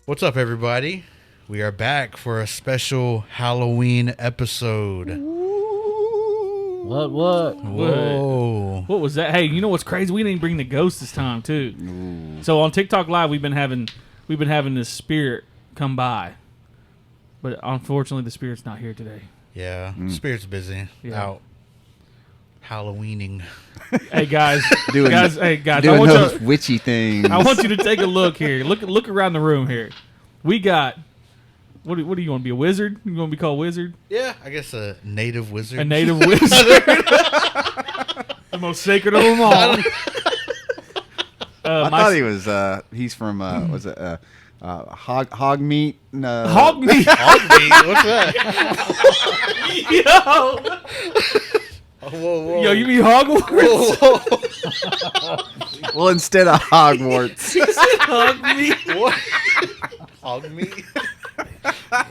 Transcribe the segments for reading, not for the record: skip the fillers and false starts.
What's up, everybody? We are back for a special Halloween episode. What? Whoa. What was that? Hey, you know what's crazy? We didn't bring the ghost this time, too. Ooh. So on TikTok Live, we've been having this spirit come by, but unfortunately, the spirit's not here today. Yeah, Spirit's busy. Yeah. Out Halloweening. Hey guys, doing those witchy things. I want you to take a look here. Look around the room here. We got. What do you want to be, a wizard? You want to be called wizard? Yeah, I guess a native wizard. A native wizard. The most sacred of them all. I thought he was. He's from. Was it hog meat? Hog meat. Hog meat. What's that? Yo. Whoa. Yo, you mean Hogwarts? Whoa. Well, instead of Hogwarts. You said hog meat. What? Hog meat?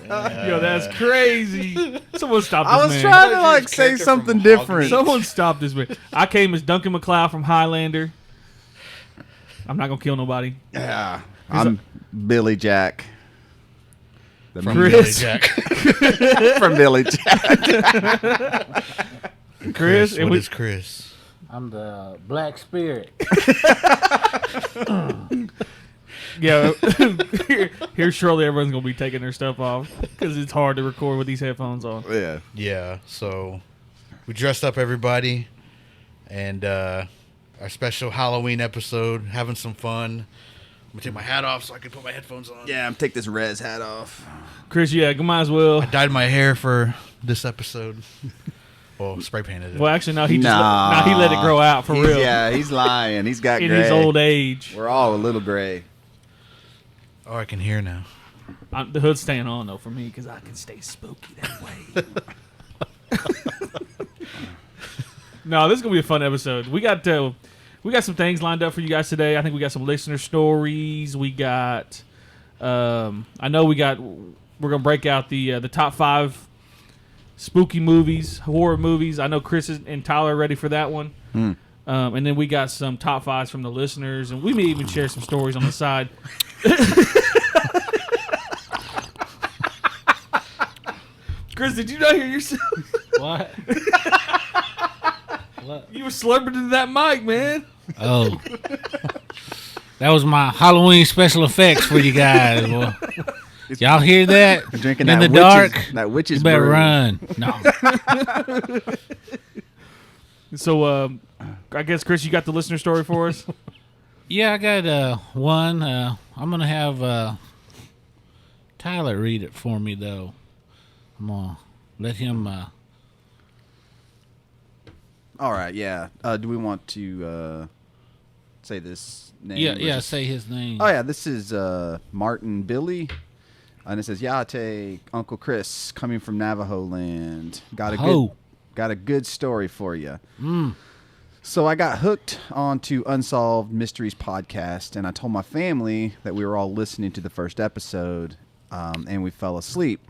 Yo, that's crazy. Someone stop this man. I was trying to say something different. Someone stop this man. I came as Duncan MacLeod from Highlander. I'm not going to kill nobody. Yeah. I'm Billy Jack. From Billy Jack. From Billy Jack. Chris, what is Chris? I'm the Black Spirit. Yeah, here shortly everyone's going to be taking their stuff off because it's hard to record with these headphones on. Yeah. So we dressed up everybody and our special Halloween episode, having some fun. I'm going to take my hat off so I can put my headphones on. Yeah, I'm take this Rez hat off. Chris, yeah, you might as well. I dyed my hair for this episode. Well, spray painted it. Well, actually, no, he let it grow out for real. Yeah, he's lying. He's got in gray. his old age. We're all a little gray. Oh, I can hear now. The hood's staying on though for me because I can stay spooky that way. No, this is gonna be a fun episode. We got some things lined up for you guys today. I think we got some listener stories. We got, we're gonna break out the top 5 spooky movies, horror movies. I know Chris and Tyler are ready for that one. And then we got some top 5s from the listeners, and we may even share some stories on the side. Chris, did you not hear yourself? What? What? You were slurping into that mic, man. Oh. That was my Halloween special effects for you guys. Boy. Y'all hear that? Drinking in that the dark. That witch's You better brew. run. No. So, I guess, Chris, you got the listener story for us? Yeah, I got one. I'm going to have Tyler read it for me, though. I'm going to let him... All right, yeah. Do we want to say this name? Yeah, say his name. Oh, yeah, this is Martin Billy. And it says, Yate, Uncle Chris, coming from Navajo land. Got a good story for you. So I got hooked onto Unsolved Mysteries podcast, and I told my family that we were all listening to the first episode, and we fell asleep.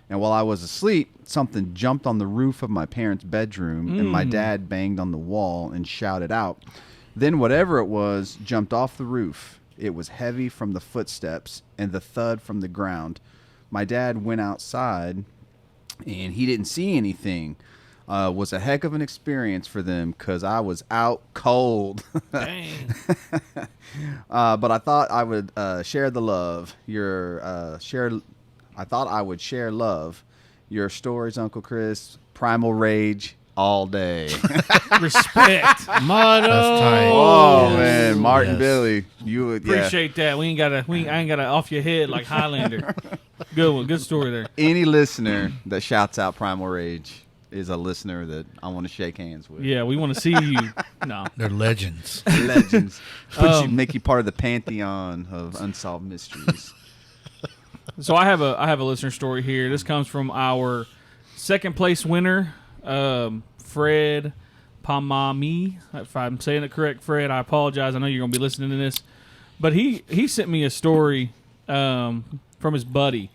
And while I was asleep, something jumped on the roof of my parents' bedroom, and my dad banged on the wall and shouted out. Then whatever it was jumped off the roof. It was heavy from the footsteps and the thud from the ground. My dad went outside, and he didn't see anything. Was a heck of an experience for them because I was out cold. Dang. But I thought I would share the love. I thought I would share love. Your stories, Uncle Chris. Primal rage all day. Respect. Motto. That's tight. Oh Yes. man, Martin Yes. Billy, you would Appreciate that. I ain't gotta off your head like Highlander. Good one. Good story there. Any listener that shouts out Primal Rage is a listener that I want to shake hands with. Yeah, we want to see you. No. They're legends. Legends. Make you part of the pantheon of unsolved mysteries. So I have a listener story here. This comes from our second place winner, Fred Pamami. If I'm saying it correct, Fred, I apologize. I know you're going to be listening to this. But he sent me a story from his buddy.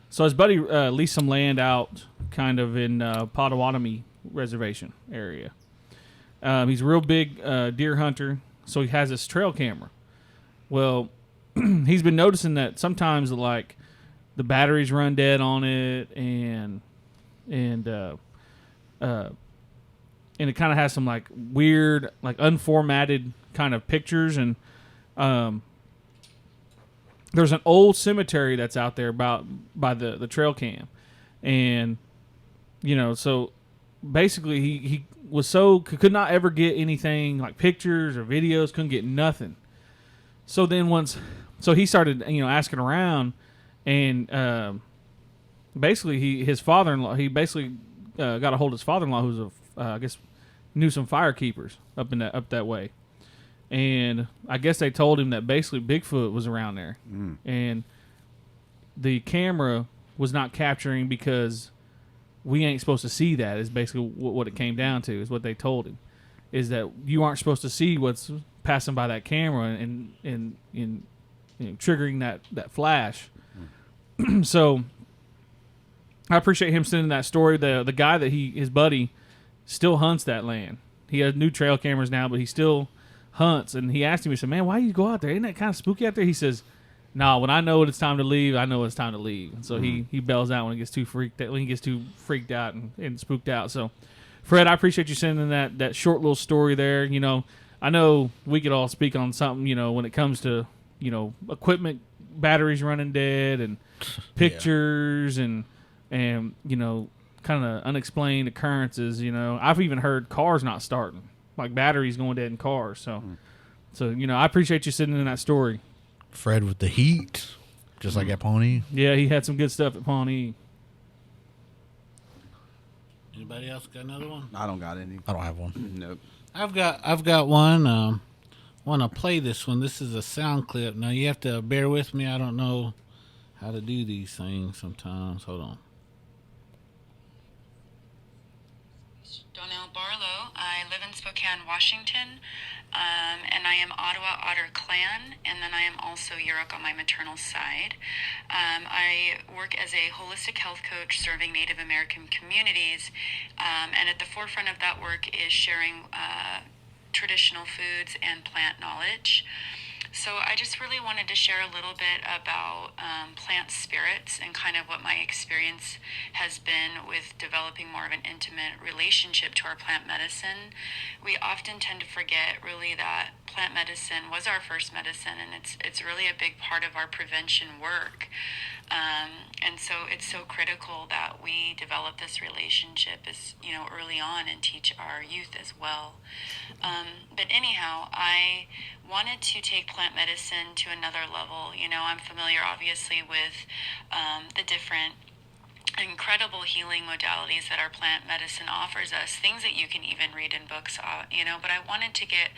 So his buddy leased some land out kind of in Potawatomi Reservation area. He's a real big deer hunter, so he has this trail camera. Well, he's been noticing that sometimes like the batteries run dead on it, and it kind of has some like weird, like unformatted kind of pictures, and there's an old cemetery that's out there by the trail cam, and so basically he was could not ever get anything like pictures or videos, couldn't get nothing. So then he started asking around, and basically his father-in-law, he basically got a hold of his father-in-law, who's I guess knew some firekeepers up that way, and I guess they told him that basically Bigfoot was around there, and the camera was not capturing because we ain't supposed to see that. Is basically what it came down to. Is what they told him, is that you aren't supposed to see what's passing by that camera and triggering that flash. So I appreciate him sending that story. The guy that his buddy still hunts that land. He has new trail cameras now, but he still hunts. And he asked me, he said, "Man, why do you go out there? Isn't that kind of spooky out there?" He says, "Nah, when I know it's time to leave, I know it's time to leave." And so he bails out when he gets too freaked out and spooked out. So Fred, I appreciate you sending that short little story there. I know we could all speak on something, when it comes to, equipment, batteries running dead, and pictures, and kind of unexplained occurrences. I've even heard cars not starting, like batteries going dead in cars. So I appreciate you sending in that story. Fred with the heat, just like at Pawnee. Yeah, he had some good stuff at Pawnee. Anybody else got another one? I don't got any. I don't have one. Nope. I've got one. Want to play this one? This is a sound clip. Now you have to bear with me. I don't know how to do these things sometimes. Hold on. Donnell Barlow. I live in Spokane, Washington, and I am Ottawa Otter Clan, and then I am also Yurok on my maternal side. I work as a holistic health coach serving Native American communities, and at the forefront of that work is sharing traditional foods and plant knowledge. So I just really wanted to share a little bit about plant spirits and kind of what my experience has been with developing more of an intimate relationship to our plant medicine. We often tend to forget really that plant medicine was our first medicine, and it's really a big part of our prevention work. And so it's so critical that we develop this relationship early on and teach our youth as well. But anyhow, I wanted to take plant medicine to another level. I'm familiar obviously with the different incredible healing modalities that our plant medicine offers us, things that you can even read in books, but I wanted to get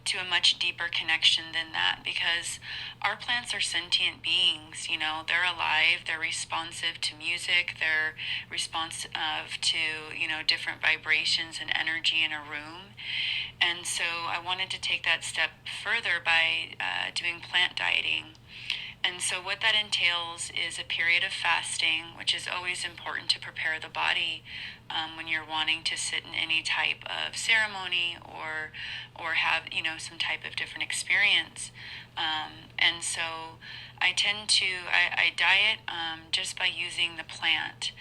to a much deeper connection than that, because our plants are sentient beings. They're alive, they're responsive to music, they're responsive to different vibrations and energy in a room. And so I wanted to take that step further by doing plant dieting. And so what that entails is a period of fasting, which is always important to prepare the body when you're wanting to sit in any type of ceremony or have some type of different experience. And so I diet just by using the plant.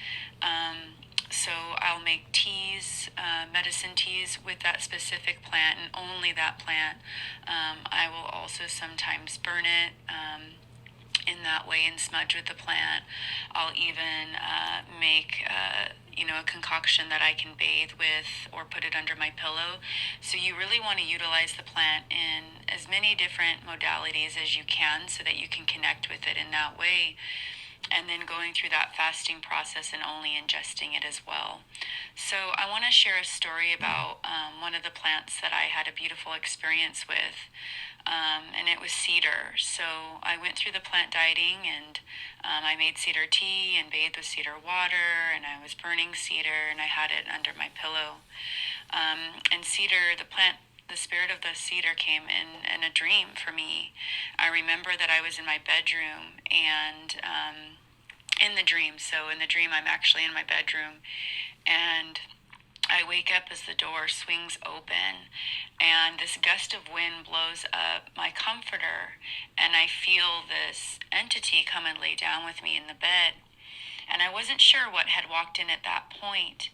So I'll make teas, medicine teas with that specific plant and only that plant. I will also sometimes burn it in that way and smudge with the plant. I'll even make a concoction that I can bathe with or put it under my pillow. So you really want to utilize the plant in as many different modalities as you can so that you can connect with it in that way. and then going through that fasting process and only ingesting it as well. So I want to share a story about one of the plants that I had a beautiful experience with, and it was cedar. So I went through the plant dieting, and I made cedar tea and bathed with cedar water, and I was burning cedar, and I had it under my pillow. And cedar, the plant, the spirit of the cedar came in a dream for me. I remember that I was in my bedroom, and in the dream, I'm actually in my bedroom, and I wake up as the door swings open, and this gust of wind blows up my comforter, and I feel this entity come and lay down with me in the bed. And I wasn't sure what had walked in at that point,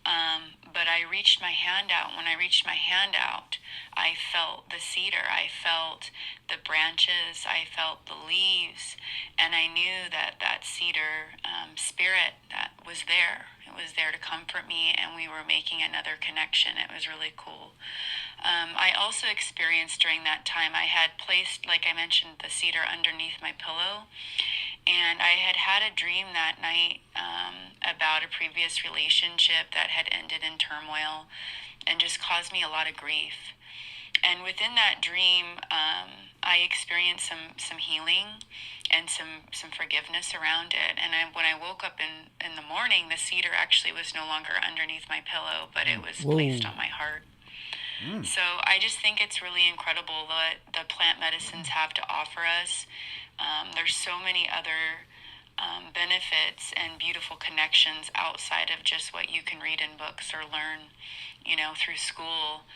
but I reached my hand out. When I reached my hand out, I felt the cedar, I felt the branches, I felt the leaves, and I knew that that cedar spirit that was there. It was there to comfort me, and we were making another connection. It was really cool. I also experienced during that time, I had placed, like I mentioned, the cedar underneath my pillow, and I had had a dream that night about a previous relationship that had ended in turmoil and just caused me a lot of grief. And within that dream, I experienced some healing and some forgiveness around it. And when I woke up in the morning, the cedar actually was no longer underneath my pillow, but it was placed on my heart. So I just think it's really incredible what the plant medicines have to offer us. There's so many other benefits and beautiful connections outside of just what you can read in books or learn, through school.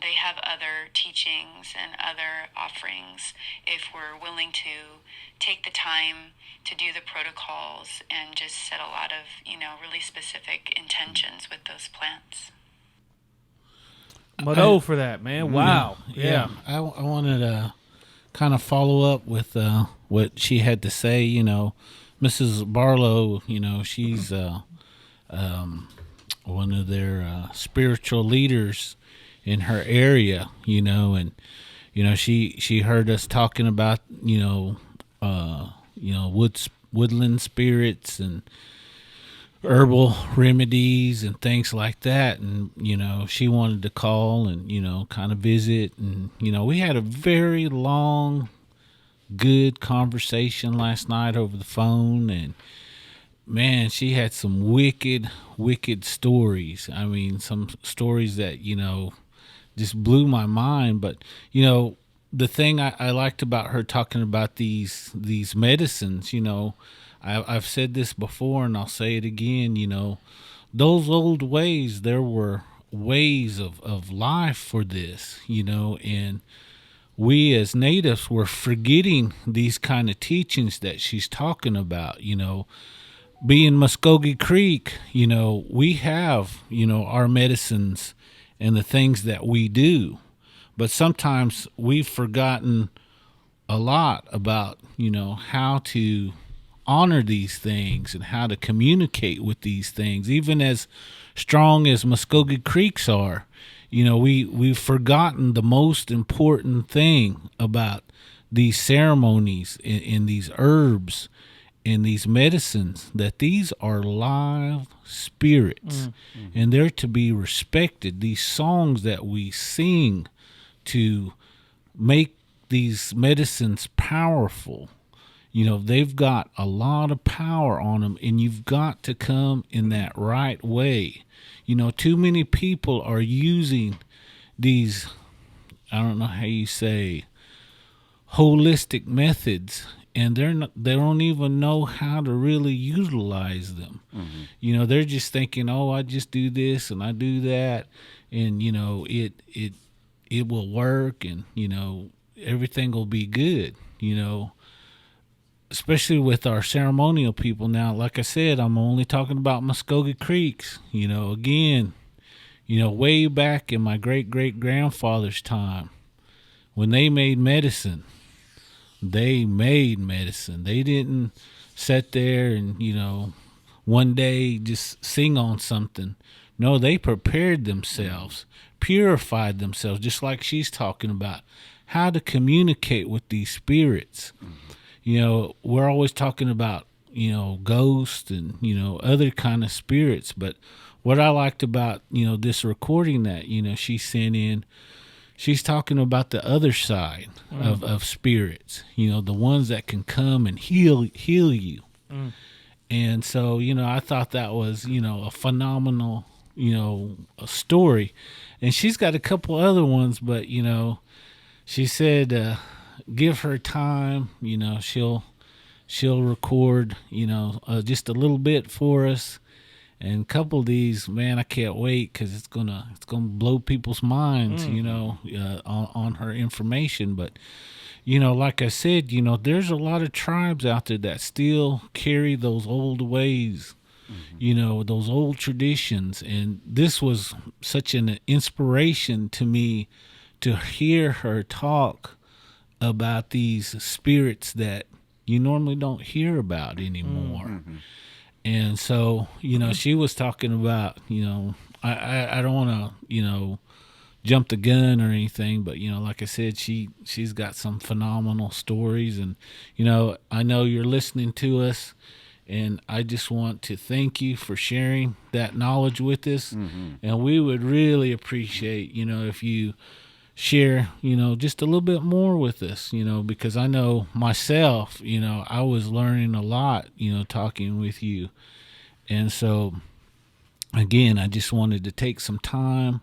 They have other teachings and other offerings if we're willing to take the time to do the protocols and just set a lot of, really specific intentions with those plants. Mado for that, man. Wow. Yeah. I wanted to kind of follow up with what she had to say. Mrs. Barlow, she's one of their spiritual leaders in her area, and she heard us talking about woodland spirits and herbal remedies and things like that, and she wanted to call and kind of visit, and we had a very long good conversation last night over the phone, and man, she had some wicked stories. I mean, some stories that just blew my mind. But the thing I liked about her talking about these medicines, I've said this before and I'll say it again, those old ways, there were ways of life for this, and we as natives were forgetting these kind of teachings that she's talking about, being Muskogee Creek, we have, our medicines and the things that we do, but sometimes we've forgotten a lot about, how to honor these things and how to communicate with these things. Even as strong as Muskogee Creeks are, we've forgotten the most important thing about these ceremonies and these herbs and these medicines, that these are live spirits, and they're to be respected. These songs that we sing to make these medicines powerful, they've got a lot of power on them, and you've got to come in that right way. Too many people are using these, I don't know how you say, holistic methods, and they don't even know how to really utilize them. They're just thinking, oh, I just do this and I do that, and it will work, and everything will be good. Especially with our ceremonial people now. Like I said, I'm only talking about Muskogee Creeks. Again, way back in my great-great-grandfather's time, when they made medicine. They didn't sit there and, one day just sing on something. No, they prepared themselves, purified themselves, just like she's talking about, how to communicate with these spirits. We're always talking about, ghosts and, other kind of spirits. But what I liked about, this recording that, she sent in, she's talking about the other side of spirits, the ones that can come and heal you. And so, I thought that was, a phenomenal, a story. And she's got a couple other ones, but, she said, give her time, she'll record, just a little bit for us. And a couple of these, man, I can't wait because it's gonna blow people's minds, on her information. But, like I said, there's a lot of tribes out there that still carry those old ways, those old traditions. And this was such an inspiration to me to hear her talk about these spirits that you normally don't hear about anymore. And so, she was talking about, I don't want to, jump the gun or anything, but, like I said, she's got some phenomenal stories. And, I know you're listening to us, and I just want to thank you for sharing that knowledge with us. And we would really appreciate, if you share, just a little bit more with us, because I know myself, I was learning a lot, talking with you. And so, again, I just wanted to take some time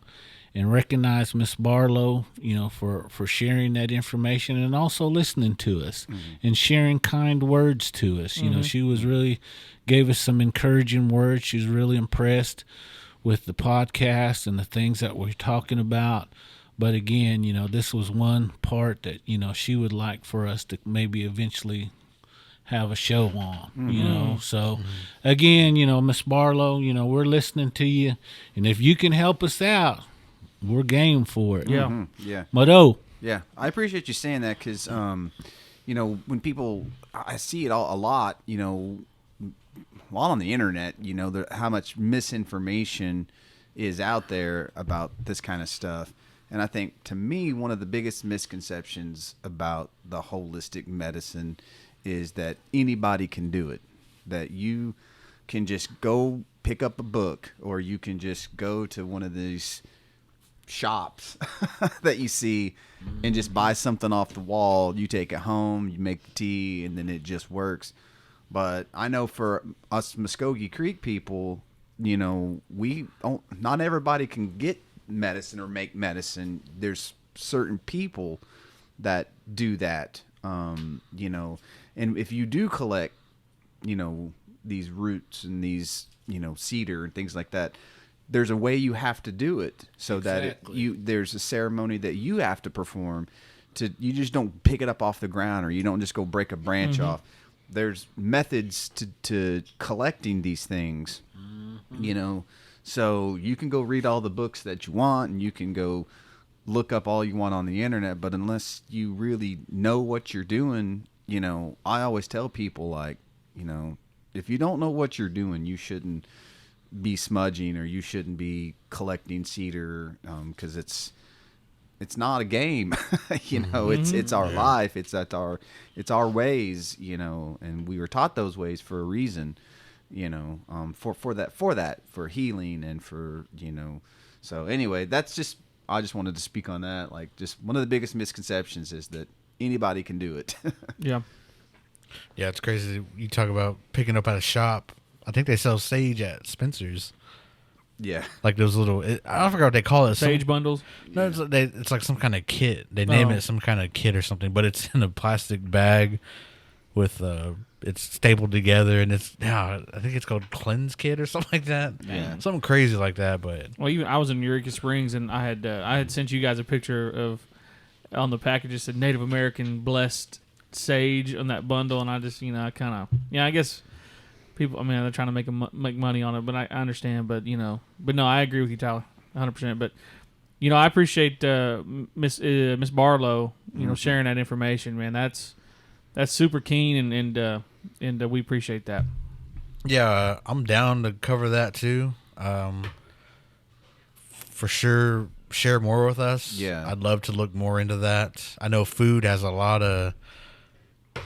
and recognize Miss Barlow, for sharing that information and also listening to us and sharing kind words to us. She was really gave us some encouraging words. She was really impressed with the podcast and the things that we're talking about. But again, this was one part that, she would like for us to maybe eventually have a show on, So again, Miss Barlow, we're listening to you. And if you can help us out, we're game for it. Yeah. Yeah. Mado. Yeah. I appreciate you saying that because, when people, I see it a lot, a lot on the internet, how much misinformation is out there about this kind of stuff. And I think, to me, one of the biggest misconceptions about the holistic medicine is that anybody can do it, that you can just go pick up a book, or you can just go to one of these shops that you see and just buy something off the wall. You take it home, you make the tea, and then it just works. But I know for us Muskogee Creek people, not everybody can get medicine or make medicine. There's certain people that do that, and if you do collect, these roots and these, cedar and things like that, there's a way you have to do it so Exactly. that there's a ceremony that you have to perform. You just don't pick it up off the ground, or you don't just go break a branch off. There's methods to collecting these things, So you can go read all the books that you want, and you can go look up all you want on the internet. But unless you really know what you're doing, I always tell people, if you don't know what you're doing, you shouldn't be smudging, or you shouldn't be collecting cedar, because it's not a game. It's our life. It's our ways, and we were taught those ways for a reason. For healing and for, so anyway, I just wanted to speak on that. Like, just one of the biggest misconceptions is that anybody can do it. Yeah. Yeah, it's crazy. You talk about picking up at a shop. I think they sell sage at Spencer's. Yeah. Like those little, I forgot what they call it. Sage bundles? No, it's like some kind of kit. They name it some kind of kit or something, but it's in a plastic bag with, it's stapled together, and I think it's called Cleanse Kit or something like that. Yeah. Something crazy like that, but. Well, even I was in Eureka Springs, and I had sent you guys a picture of, on the package, it said Native American blessed sage on that bundle, and I just, I guess people, they're trying to make money on it, but I understand, but no, I agree with you, Tyler, 100%. But, I appreciate Miss Barlow, sharing that information, man. That's super keen, and we appreciate that. Yeah, I'm down to cover that too. For sure, share more with us. Yeah. I'd love to look more into that. I know food has a lot of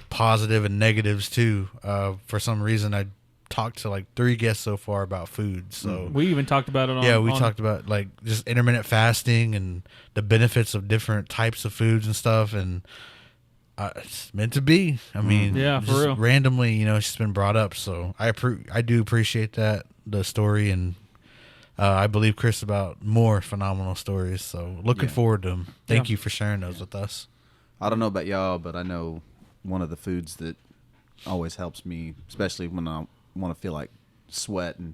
positive and negatives too. For some reason, I talked to like 3 guests so far about food. So We even talked about it on. yeah, we talked about like just intermittent fasting and the benefits of different types of foods and stuff. And it's meant to be. I mean, Yeah, for just real. randomly, you know, she's been brought up. So I do appreciate that, the story, and I believe Chris about more phenomenal stories. So looking forward to them. Thank you for sharing those with us. I don't know about y'all, but I know one of the foods that always helps me, especially when I want to feel like sweat, and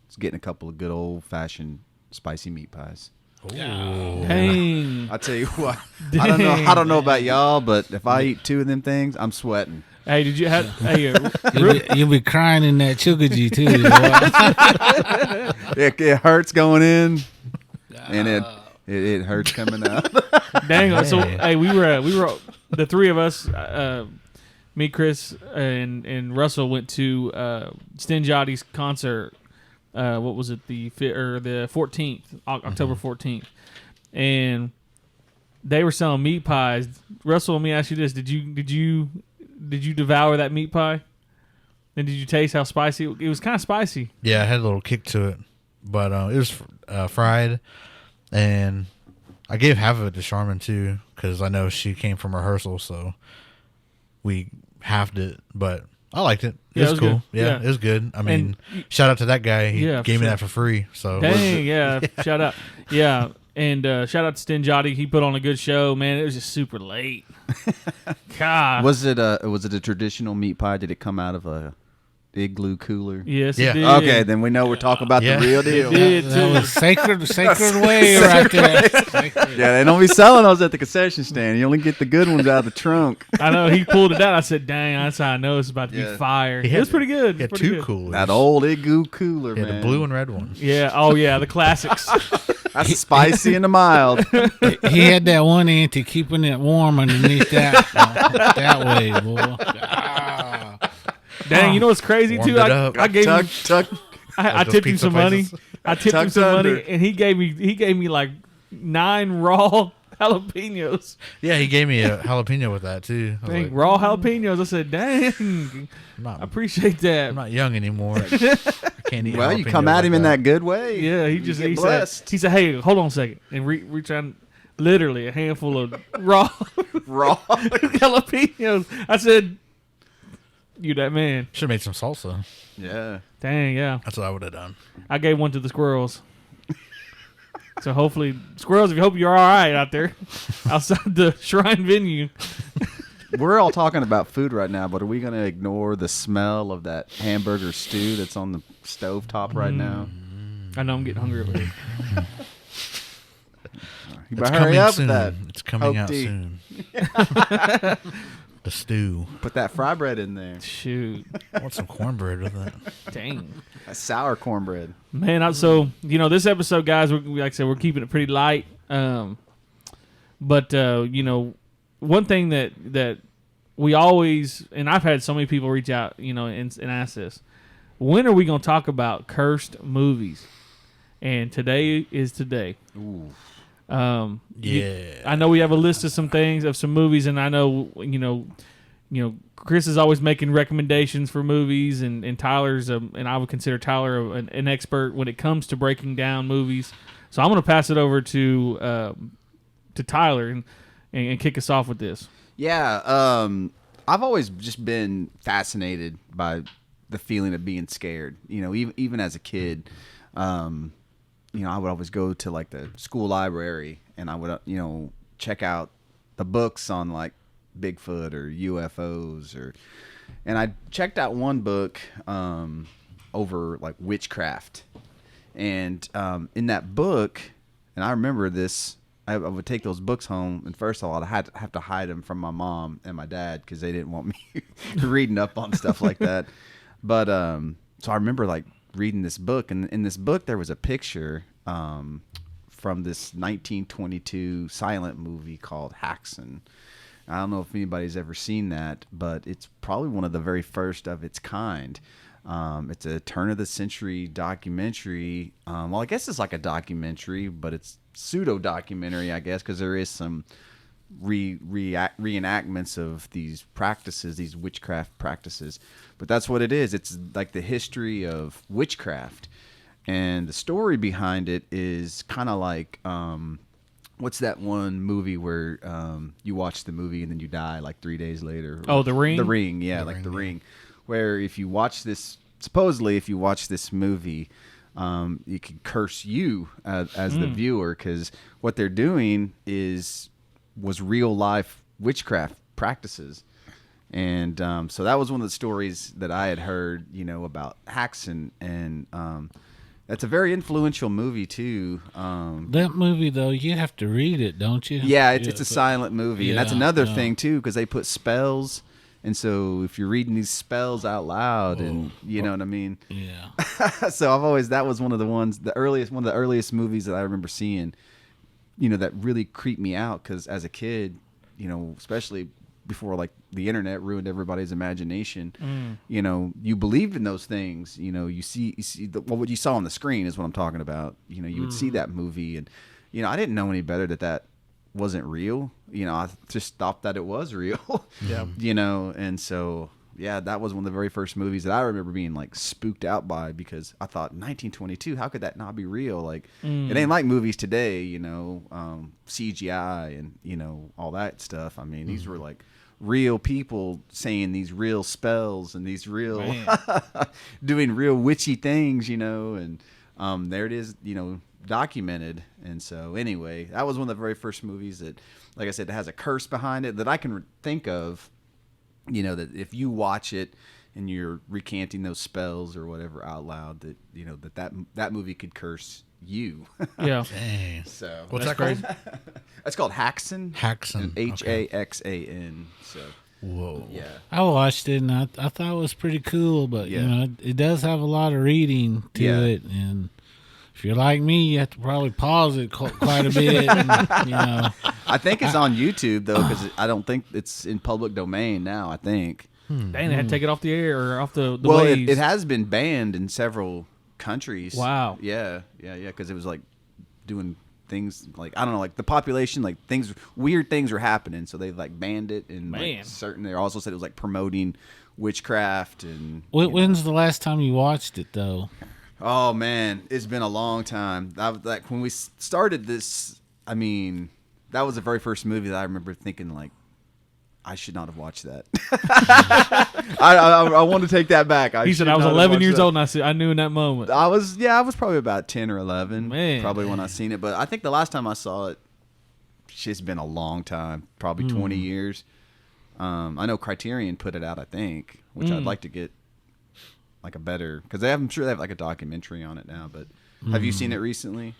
it's getting a couple of good old-fashioned spicy meat pies. Dang. I tell you what, I don't know about y'all, but if I eat 2 of them things, I'm sweating. Hey, did you have? Hey, You'll be crying in that chugaji too. It hurts going in, and it hurts coming out. dang. So hey, we were the 3 of us. Me, Chris, and Russell went to Stinjotti's concert. What was it? The 14th, October 14th, and they were selling meat pies. Russell, let me ask you this: Did you devour that meat pie? And did you taste how spicy it was? Kind of spicy. Yeah, I had a little kick to it, but it was fried, and I gave half of it to Charmin too because I know she came from rehearsal, so we halved it. But I liked it. It was cool. Good. Yeah, it was good. I mean, shout out to that guy. He gave me that for free. So dang, yeah. Shout out, yeah, and shout out to Stinjotti. He put on a good show, man. It was just super late. God, Was it a traditional meat pie? Did it come out of a igloo cooler? yes, Yeah. it did. Okay, then we know we're talking about the real deal. It did That too. was sacred way right there. Sacred. Yeah, they don't be selling those at the concession stand. You only get the good ones out of the trunk. I know he pulled it out. I said, "Dang, that's how I know it's about to Yeah. be fire." He It had- was pretty good. He had Pretty 2 good. coolers. That old igloo cooler, Yeah, man. the blue and red one. Yeah. Oh yeah, the classics. That's spicy and the mild. He had that one auntie keeping it warm underneath that way, boy. Ah. Dang, you know what's crazy Warmed too? it up. I gave him. Tuck. I those tipped him pizza some money. places. I tipped him Tucked some under. money, and he gave me like 9 raw jalapenos. Yeah, he gave me a jalapeno with that too. I was Dang, like, raw jalapenos. I said, "Dang, I'm I not, appreciate that." I'm not young anymore. I can't eat. Well, you jalapenos come at like him in that good way. Yeah, he You just get he said, blessed. "Hey, hold on a second," and reach out literally a handful of raw Raw. jalapenos. I said, "You that man." Should have made some salsa. Yeah. Dang, yeah. That's what I would have done. I gave one to the squirrels. So hopefully, squirrels, if you hope you're all right out there outside the shrine venue. We're all talking about food right now, but are we going to ignore the smell of that hamburger stew that's on the stovetop right now? I know I'm getting hungry over here. You It's better hurry coming up soon. with that. It's coming Hope out tea. soon. The stew. Put that fry bread in there. Shoot. I want some cornbread with that. Dang. That sour cornbread. Man, so, this episode, guys, like I said, we're keeping it pretty light. But one thing that we always, and I've had so many people reach out, and ask this, when are we going to talk about cursed movies? And today is today. Ooh. Yeah. I know we have a list of some things, of some movies, and I know, Chris is always making recommendations for movies, and Tyler's, and I would consider Tyler an expert when it comes to breaking down movies. So I'm going to pass it over to Tyler and kick us off with this. Yeah. I've always just been fascinated by the feeling of being scared. Even as a kid, I would always go to like the school library and I would, check out the books on like Bigfoot or UFOs and I checked out one book over like witchcraft. And in that book, and I remember this, I would take those books home, and first of all, I'd have to hide them from my mom and my dad because they didn't want me reading up on stuff like that. But so I remember like reading this book, and in this book there was a picture from this 1922 silent movie called Haxan. I don't know if anybody's ever seen that, but it's probably one of the very first of its kind. It's a turn of the century documentary. Well, I guess it's like a documentary, but it's pseudo documentary, I guess, because there is some reenactments of these practices, these witchcraft practices. But that's what it is. It's like the history of witchcraft. And the story behind it is kind of like, what's that one movie where you watch the movie and then you die like 3 days later? Oh, The Ring? The Ring, yeah, The Ring. Where if you watch this, supposedly if you watch this movie, you can curse you as the viewer, because what they're doing was real life witchcraft practices. And so that was one of the stories that I had heard, about hacks, and that's a very influential movie too. That movie, though, you have to read it, don't you? Yeah, it's a silent movie, and that's another no. thing too, because they put spells, and so if you're reading these spells out loud, and you know what I mean. Yeah. So that was one of the earliest movies that I remember seeing, that really creeped me out, because as a kid, especially before like the internet ruined everybody's imagination, you believed in those things. You see what you saw on the screen is what I'm talking about. You would see that movie, and I didn't know any better that wasn't real. I just thought that it was real. Yeah. And so that was one of the very first movies that I remember being like spooked out by, because I thought 1922, how could that not be real? Like it ain't like movies today, CGI and all that stuff. I mean, these were like real people saying these real spells and these real doing real witchy things, and there it is, documented. And so anyway, that was one of the very first movies that, like I said, has a curse behind it that I can think of, that if you watch it and you're recanting those spells or whatever out loud, that that movie could curse you. Yeah. Dang. So What's that called? It's called Haxan. Haxan. Haxan. So Whoa. yeah. I watched it, and I thought it was pretty cool, but, it does have a lot of reading to it, and if you're like me, you have to probably pause it quite a bit. And, I think it's on YouTube though, because I don't think it's in public domain now. I think. Dang, they had to take it off the air or off the Well, waves. it has been banned in several countries. Wow. Yeah, because it was like doing things like, I don't know, like the population, like weird things were happening, so they like banned it. And like they also said it was like promoting witchcraft. And when's the last time you watched it though? Oh man, it's been a long time. Like when we started this, I mean, that was the very first movie that I remember thinking like, I should not have watched that. I want to take that back. He said I was 11 years old, and I knew in that moment. I was probably about 10 or 11, probably when I seen it. But I think the last time I saw it, it's been a long time, probably 20 years. I know Criterion put it out, I think, which I'd like to get like a better, because I'm sure they have like a documentary on it now. But have you seen it recently?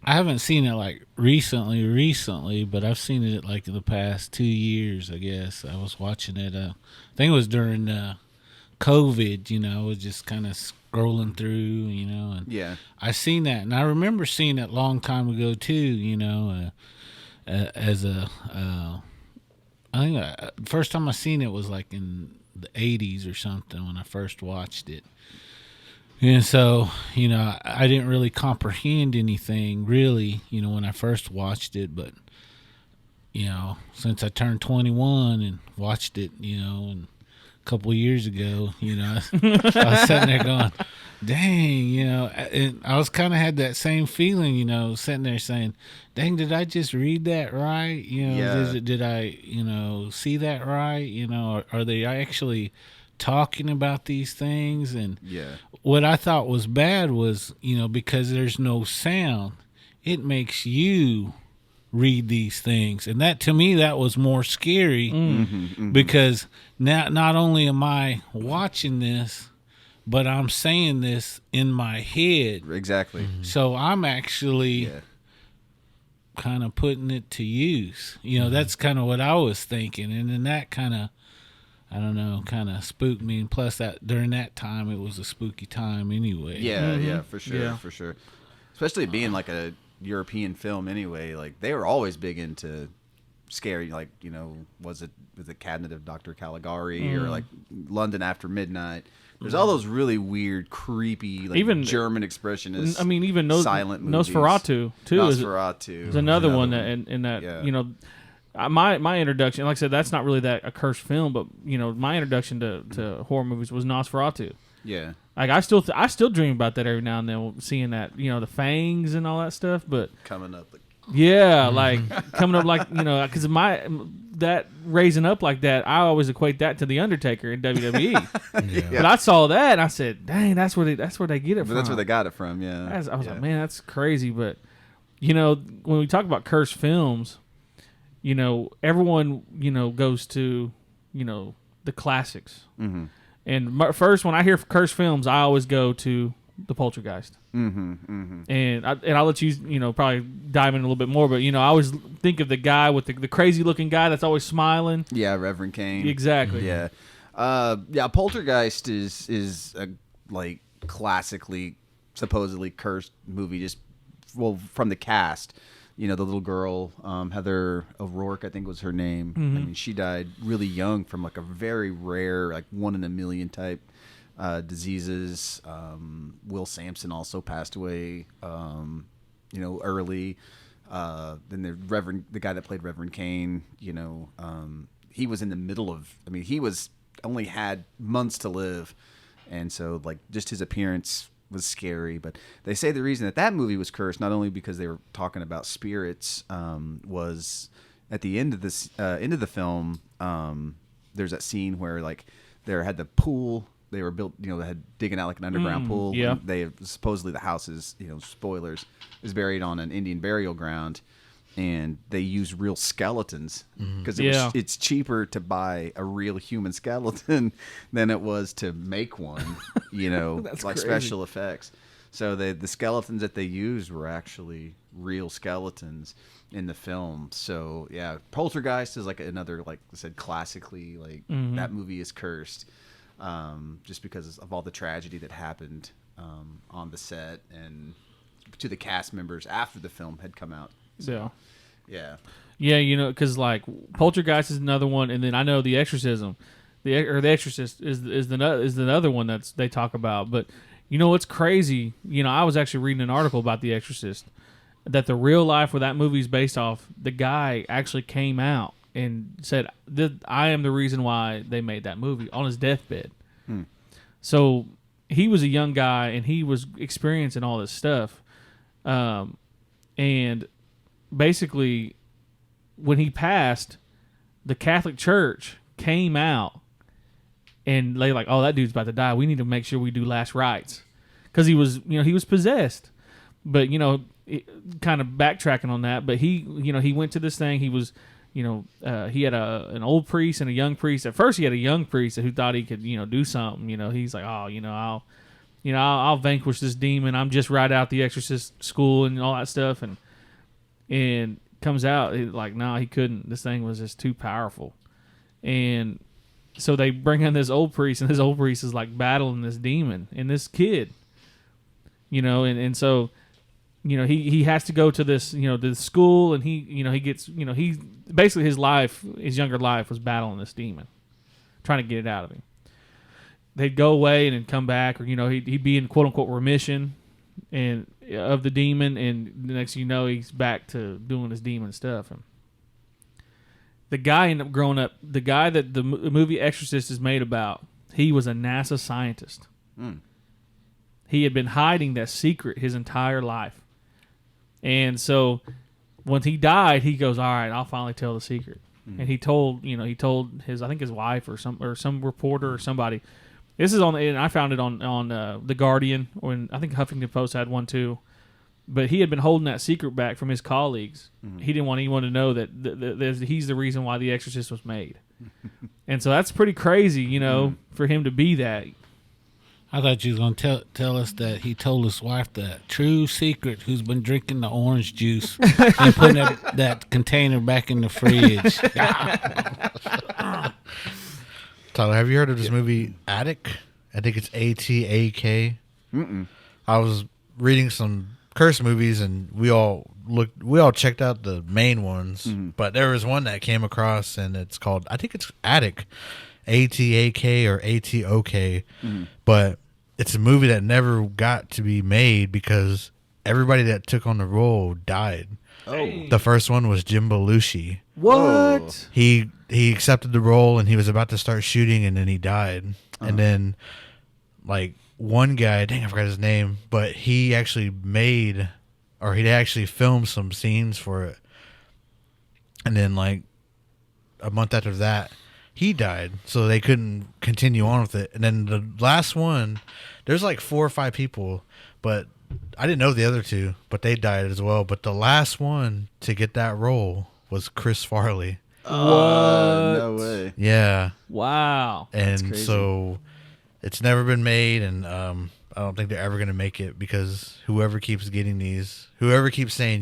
I haven't seen it like recently, but I've seen it like the past 2 years, I guess. I was watching it, I think it was during COVID, I was just kind of scrolling through, and I seen that. And I remember seeing it a long time ago too, as I think the first time I seen it was like in the 80s or something when I first watched it. And so, I didn't really comprehend anything really, when I first watched it. But, since I turned 21 and watched it, and a couple of years ago, I was sitting there going, dang, and I was kind of had that same feeling, sitting there saying, dang, did I just read that right? Did I, see that right? Are they actually talking about these things? And what I thought was bad was, because there's no sound, it makes you read these things. And that, to me, that was more scary because now not only am I watching this, but I'm saying this in my head. Exactly. So I'm actually kind of putting it to use. That's kind of what I was thinking. And then that kind of, I don't know, kind of spooked me. And plus, that during that time, it was a spooky time anyway. Yeah, for sure. Especially being like a European film anyway. Like, they were always big into scary, like, was it Cabinet of Dr. Caligari or like London After Midnight. There's all those really weird, creepy, like even German expressionists. I mean, even silent movies. Nosferatu too. Nosferatu is another one that in that my introduction, like I said, that's not really that a cursed film, but my introduction to horror movies was Nosferatu. Yeah. Like I still dream about that every now and then, seeing that the fangs and all that stuff. But Coming up. yeah, like coming up like because that raising up like that, I always equate that to the Undertaker in WWE. But I saw that and I said, dang, that's where they get it from. That's where they got it from. Yeah. I was like, man, that's crazy. But when we talk about cursed films, everyone goes to the classics. Mm-hmm. And first, when I hear cursed films, I always go to the Poltergeist. Mm-hmm. Mm-hmm. And I'll let you probably dive in a little bit more, but I always think of the guy with the crazy looking guy that's always smiling. Yeah, Reverend Cain. Exactly. Yeah. Poltergeist is a classically supposedly cursed movie, just from the cast. The little girl, Heather O'Rourke, I think was her name. Mm-hmm. I mean, she died really young from a very rare, 1 in a million type diseases. Will Sampson also passed away, early. Then the guy that played Reverend Cain, he was in the middle of. I mean, he only had months to live, and so just his appearance was scary. But they say the reason that movie was cursed, not only because they were talking about spirits, was at the end of the film. There's that scene where they had the pool. They were built, they had digging out an underground pool. Yeah. They supposedly the house is, spoilers, is buried on an Indian burial ground, and they use real skeletons because it's cheaper to buy a real human skeleton than it was to make one. That's crazy. Special effects. So the skeletons that they used were actually real skeletons in the film. So yeah, Poltergeist is another, like I said, classically that movie is cursed. Just because of all the tragedy that happened on the set and to the cast members after the film had come out. So, yeah. Because Poltergeist is another one, and then I know The Exorcism, the Exorcist is the other one that's they talk about. But what's crazy? I was actually reading an article about The Exorcist that the real life where that movie's based off. The guy actually came out and said, I am the reason why they made that movie on his deathbed. So he was a young guy and he was experiencing all this stuff. And basically, when he passed, the Catholic Church came out and they oh, that dude's about to die. We need to make sure we do last rites. Because he was possessed. But, kind of backtracking on that, but he went to this thing. He was... he had an old priest and a young priest. At first, he had a young priest who thought he could, do something. He's like, oh, I'll vanquish this demon. I'm just right out the exorcist school and all that stuff. And comes out no, he couldn't. This thing was just too powerful. And so they bring in this old priest, and this old priest is battling this demon and this kid. And so. He has to go to this, to the school, and he gets, he basically his younger life was battling this demon, trying to get it out of him. They'd go away and then come back, or he'd be in quote unquote remission and of the demon, and the next thing he's back to doing his demon stuff. And the guy ended up growing up. The guy that the movie Exorcist is made about, he was a NASA scientist. He had been hiding that secret his entire life. And so when he died, he goes, all right, I'll finally tell the secret. And he told his, I think his wife or some reporter or somebody. This is and I found it on The Guardian, or I think Huffington Post had one too. But he had been holding that secret back from his colleagues. He didn't want anyone to know that he's the reason why The Exorcist was made. And so that's pretty crazy, for him to be that. I thought you was going to tell us that he told his wife the true secret, who's been drinking the orange juice and putting that container back in the fridge. Tyler, have you heard of this movie Attic? I think it's ATAK. I was reading some curse movies, and we all checked out the main ones, but there was one that came across, and it's called, I think it's Attic, ATAK or ATOK, but it's a movie that never got to be made because everybody that took on the role died. Oh. The first one was Jim Belushi. What? He accepted the role and he was about to start shooting and then he died. And then like one guy, dang, I forgot his name, but he actually he actually filmed some scenes for it. And then like a month after that, he died, so they couldn't continue on with it. And then the last one, there's like 4 or 5 people, but I didn't know the other 2, but they died as well. But the last one to get that role was Chris Farley. No way. Yeah. Wow. And crazy. so it's never been made, and I don't think they're ever going to make it because whoever keeps saying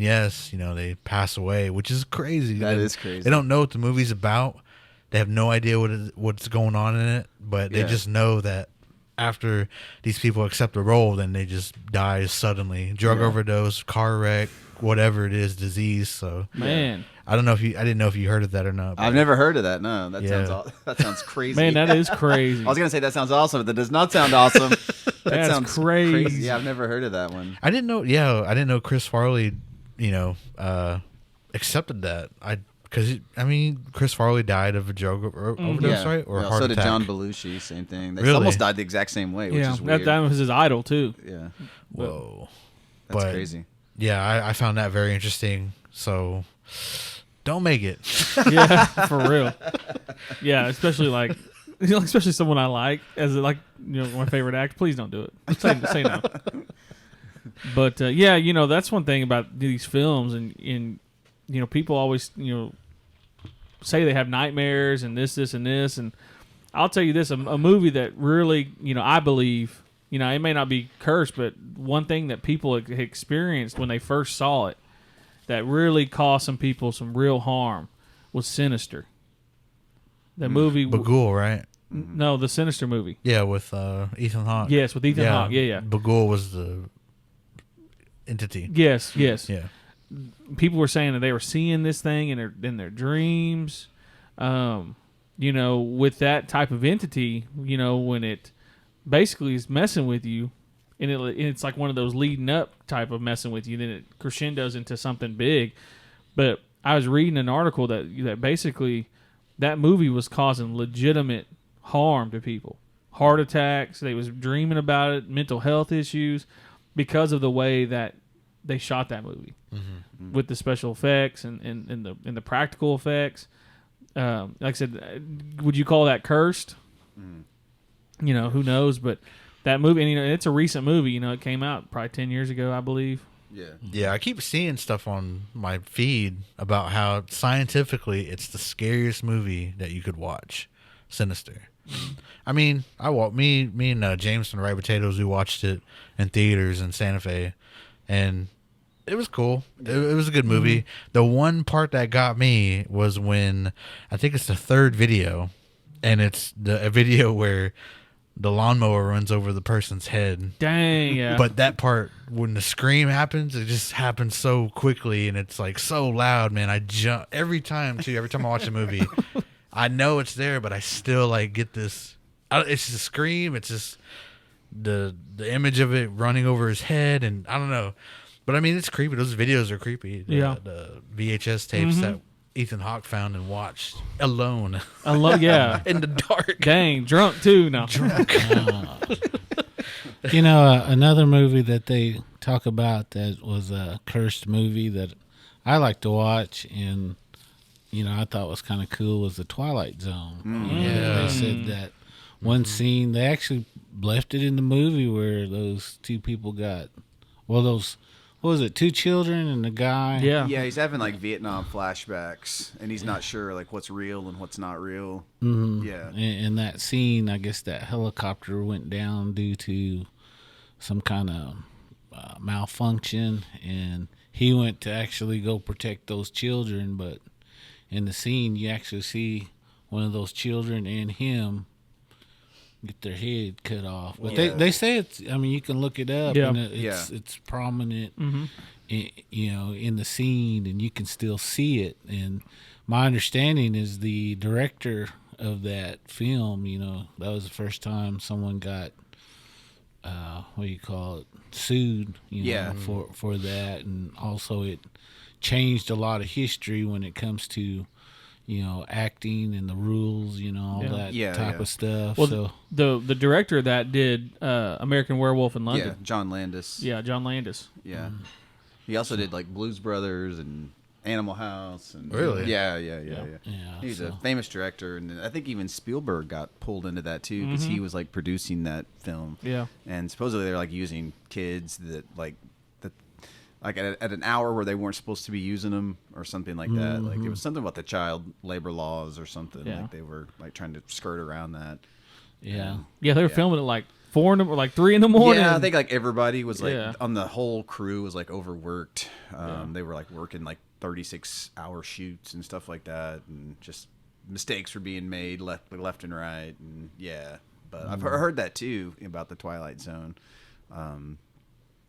yes, they pass away, which is crazy. That is crazy. They don't know what the movie's about. They have no idea what's going on in it, but they just know that after these people accept the role, then they just die suddenly. Drug overdose, car wreck, whatever it is, disease. So Man. I didn't know if you heard of that or not. I've never heard of that. No, that Yeah. sounds crazy. Man, that is crazy. I was gonna say that sounds awesome, but that does not sound awesome. That That's sounds crazy. Yeah, I've never heard of that one. I didn't know. Yeah, I didn't know Chris Farley, accepted that. Chris Farley died of a drug overdose, right? Or a heart so attack. did John Belushi. Same thing. They Really? almost died the exact same way, which Yeah, is weird. that was his idol too. Yeah, Whoa, that's But- crazy. yeah, I found that very interesting. So don't make it. Yeah, for real. Yeah, especially like, especially someone I like as my favorite actor. Please don't do it. Say no. But that's one thing about these films, and people always say they have nightmares and this and this, and I'll tell you this: a movie that really I believe it may not be cursed, but one thing that people experienced when they first saw it that really caused some people some real harm was Sinister. The movie, Bagul, right? no, the Sinister movie. Yeah, with Ethan Hawke. Yes, with Ethan Hawke. Yeah. Bagul was the entity. Yes. Yeah. People were saying that they were seeing this thing in their dreams. With that type of entity, when it basically is messing with you, and it's like one of those leading up type of messing with you, then it crescendos into something big. But I was reading an article that basically that movie was causing legitimate harm to people, heart attacks. They was dreaming about it, mental health issues, because of the way that they shot that movie with the special effects and the practical effects. Like I said, would you call that cursed? Who knows? But that movie, and it's a recent movie. It came out probably 10 years ago, I believe. Yeah, I keep seeing stuff on my feed about how scientifically it's the scariest movie that you could watch. Sinister. I mean, me and James from Right Potatoes, we watched it in theaters in Santa Fe, and it was cool. It was a good movie. The one part that got me was when, I think it's the third video, and it's a video where the lawnmower runs over the person's head. Dang, yeah. But that part, when the scream happens, it just happens so quickly, and it's like so loud, man. I jump every time I watch a movie. I know it's there, but I still like get this. It's just a scream. It's just the image of it running over his head, and I don't know. But I mean, it's creepy. Those videos are creepy. The VHS tapes that Ethan Hawke found and watched alone. Yeah. In the dark. Dang, drunk too. No. Another movie that they talk about that was a cursed movie that I like to watch, and I thought was kind of cool, was The Twilight Zone. They said that one scene, they actually left it in the movie where those two people got, what was it, 2 children and a guy? Yeah. Yeah, he's having like Vietnam flashbacks, and he's not sure like what's real and what's not real. Yeah, In that scene, I guess that helicopter went down due to some kind of malfunction, and he went to actually go protect those children, but in the scene, you actually see one of those children and him get their head cut off. But they say it's, I mean, you can look it up, and it's prominent, in the scene, and you can still see it. And my understanding is the director of that film, that was the first time someone got, sued, for that. And also it changed a lot of history when it comes to, acting and the rules, all that type of stuff. Well, so the director of that did American Werewolf in London. Yeah, John Landis. Yeah, John Landis. Yeah. He also did like Blues Brothers and Animal House. And Really? Yeah. Yeah, He's a famous director, and I think even Spielberg got pulled into that too because he was like producing that film. Yeah. And supposedly they're like using kids that at an hour where they weren't supposed to be using them or something like that. Like it was something about the child labor laws or something. Yeah. Like they were like trying to skirt around that. yeah. Yeah, they were filming at like 4 or like 3 in the morning. Yeah, I think like everybody was like Yeah. on the whole crew was like overworked. They were like working like 36-hour shoots and stuff like that, and just mistakes were being made left and right. And yeah, but I've heard that too about the Twilight Zone,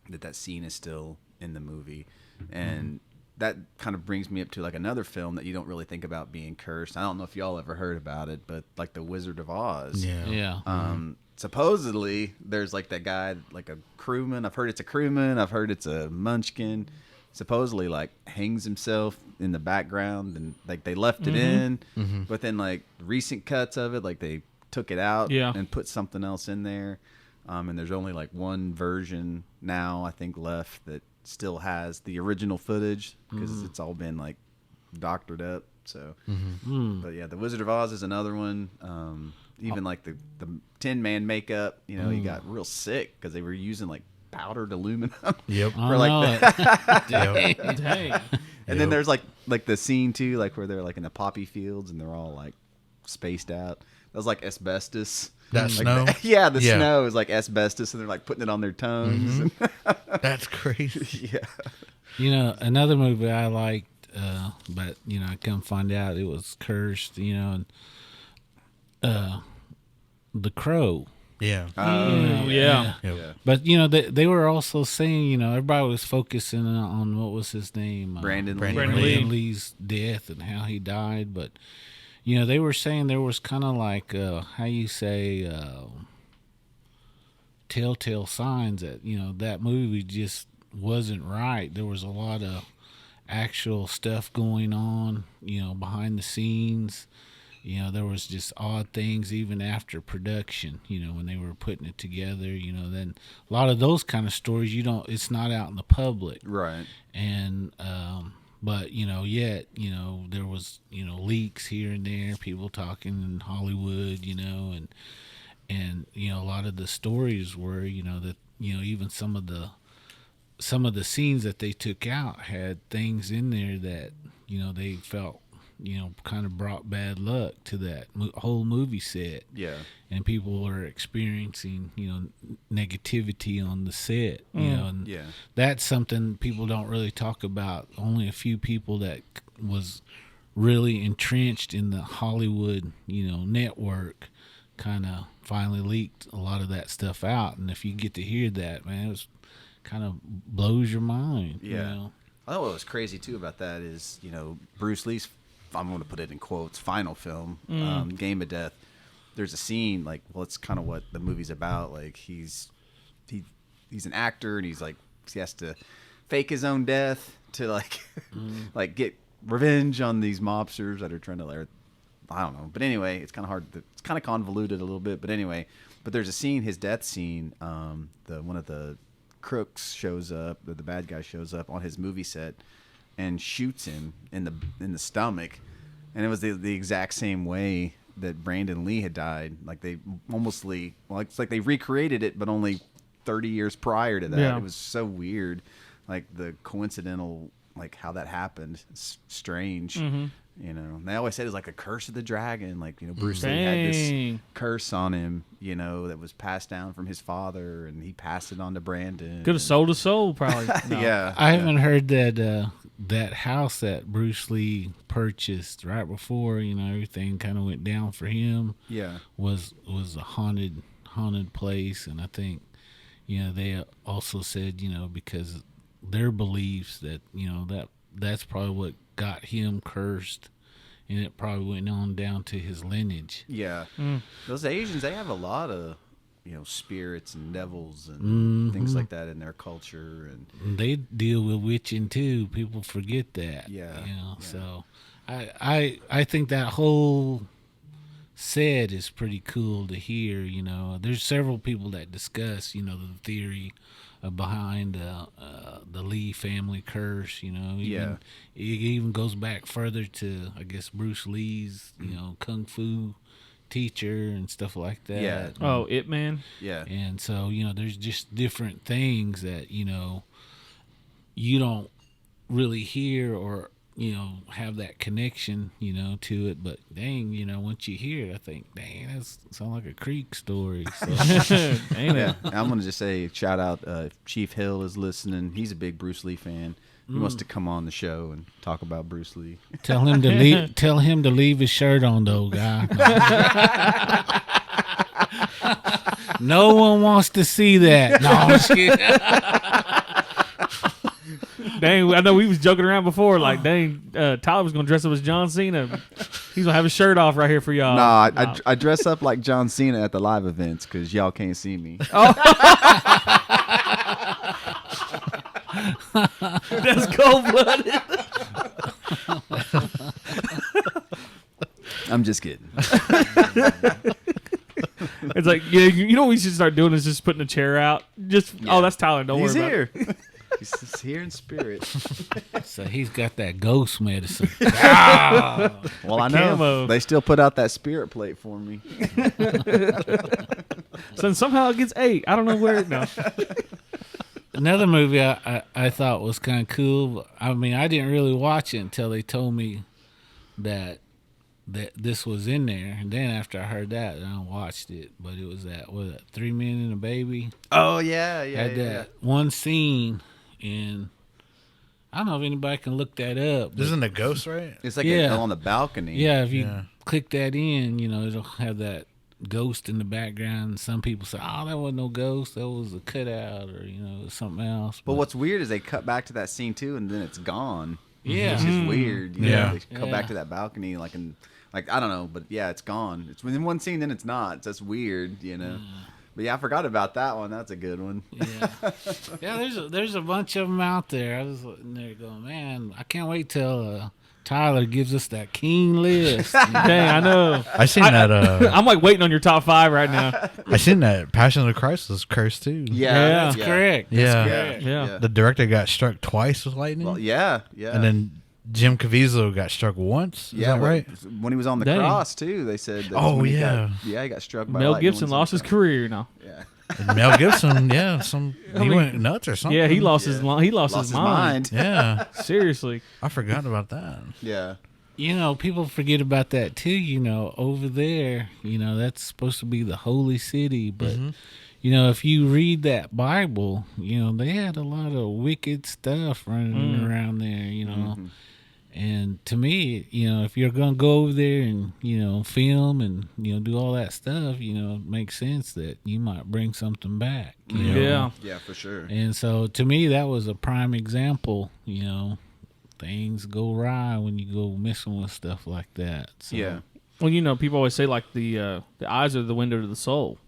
that scene is still in the movie, and that kind of brings me up to like another film that you don't really think about being cursed. I don't know if y'all ever heard about it, but like The Wizard of Oz. Yeah. Supposedly there's like that guy, like a crewman. I've heard it's a crewman. I've heard it's a munchkin. Supposedly like hangs himself in the background, and like they left it in, but then like recent cuts of it, like they took it out and put something else in there. And there's only like one version now, I think, left that still has the original footage because it's all been like doctored up. So, but yeah, The Wizard of Oz is another one. Even like the Tin Man makeup, he got real sick because they were using like powdered aluminum. Yep. For like that. Yep. Dang. And then there's like the scene too, like where they're like in the poppy fields and they're all like spaced out. That was like asbestos. That Like snow? the snow is like asbestos, and they're like putting it on their tongues. That's crazy. Yeah. Another movie I liked, but I come find out it was cursed. And The Crow. Yeah. Yeah. Yep. Yeah. But they were also saying, everybody was focusing on what was his name, Brandon Lee. Lee's death and how he died. But they were saying there was kind of like how you say telltale signs that that movie just wasn't right. There was a lot of actual stuff going on, behind the scenes. There was just odd things even after production, when they were putting it together, then a lot of those kind of stories, it's not out in the public. Right. And, but, yet, there was, leaks here and there, people talking in Hollywood, and a lot of the stories were, that, even some of the scenes that they took out had things in there that, they felt, kind of brought bad luck to that whole movie set. Yeah. And people were experiencing, negativity on the set, and that's something people don't really talk about. Only a few people that was really entrenched in the Hollywood, network kind of finally leaked a lot of that stuff out. And if you get to hear that, man, it was kind of blows your mind. Yeah. I thought what was crazy too about that is, Bruce Lee's, I'm going to put it in quotes, final film, Game of Death. There's a scene it's kind of what the movie's about. Like he's an actor, and he has to fake his own death to like get revenge on these mobsters that are trying to I don't know. But anyway, it's kind of hard. It's kind of convoluted a little bit. But anyway, there's a scene, his death scene. One of the crooks shows up, the bad guy shows up on his movie set and shoots him in the stomach, and it was the exact same way that Brandon Lee had died. Like they it's like they recreated it, but only 30 years prior to that. Yeah. It was so weird, like the coincidental, like how that happened. It's strange. They always said it was like a curse of the dragon. Like, Bruce Lee had this curse on him, that was passed down from his father, and he passed it on to Brandon. Could have sold his soul, probably. No. Yeah. I haven't heard that that house that Bruce Lee purchased right before, everything kind of went down for him. Yeah. Was a haunted place, and I think, they also said, because their beliefs that, that's probably what got him cursed, and it probably went on down to his lineage. Yeah. Those Asians, they have a lot of spirits and devils and things like that in their culture, and they deal with witching too. People forget that. Yeah, So I think that whole set is pretty cool to hear. There's several people that discuss the theory behind the Lee family curse. It even goes back further to, I guess, Bruce Lee's kung fu teacher and stuff like that. Yeah. Oh, Ip Man. Yeah. And so there's just different things that you don't really hear or have that connection to it, but dang, once you hear it, I think, dang, that sounds like a Creek story. So. Ain't it? I'm gonna just say shout out Chief Hill is listening. He's a big Bruce Lee fan. He wants to come on the show and talk about Bruce Lee. Tell him to leave his shirt on, though, guy. No one wants to see that. No, I'm just kidding. Dang, I know we was joking around before. Like, dang, Tyler was gonna dress up as John Cena. He's gonna have his shirt off right here for y'all. No, I dress up like John Cena at the live events because y'all can't see me. That's cold-blooded. I'm just kidding. It's like, you know what we should start doing is just putting a chair out. Oh, that's Tyler. Don't He's worry here. about it. He's just here in spirit. So he's got that ghost medicine. Well, I know camo. they still put out that spirit plate for me. So somehow it gets 8. I don't know where. No. Another movie I thought was kind of cool. I mean, I didn't really watch it until they told me that this was in there, and then after I heard that, I watched it. But it was that 3 Men and a Baby. Oh yeah, Had that one scene, and I don't know if anybody can look that up. This isn't a ghost, right? It's like Yeah. on the balcony. Yeah, if you click that in, it'll have that ghost in the background. Some people say, "Oh, that wasn't no ghost. That was a cutout, or something else." But what's weird is they cut back to that scene too, and then it's gone. Yeah. Which is weird. You know? Yeah. They come back to that balcony like I don't know, but yeah, it's gone. It's within one scene, then it's not. It's just weird, But yeah, I forgot about that one. That's a good one. Yeah. There's a bunch of them out there. I was sitting there going, man, I can't wait till Tyler gives us that keen list. Dang, I know. I seen that. I'm like waiting on your top 5 right now. I seen that Passion of the Christ was cursed too. Yeah. That's correct. Yeah. Yeah. The director got struck twice with lightning. Well, yeah. And then Jim Caviezel got struck once. Is that right? When he was on the Dang. cross too, they said. That Oh, when he yeah. he got struck by Mel lightning Gibson when he was on lost the his cross. career now. Yeah. And Mel Gibson, he mean, went nuts or something. Yeah, he lost his mind. Yeah, Seriously. I forgot about that. Yeah. People forget about that too. Over there, that's supposed to be the holy city, but if you read that Bible, they had a lot of wicked stuff running around there. And to me, if you're gonna go over there and film and do all that stuff, it makes sense that you might bring something back. you know? Yeah. Yeah, for sure. And so to me, that was a prime example. Things go awry when you go messing with stuff like that. So, Yeah. Well, people always say like the eyes are the window to the soul.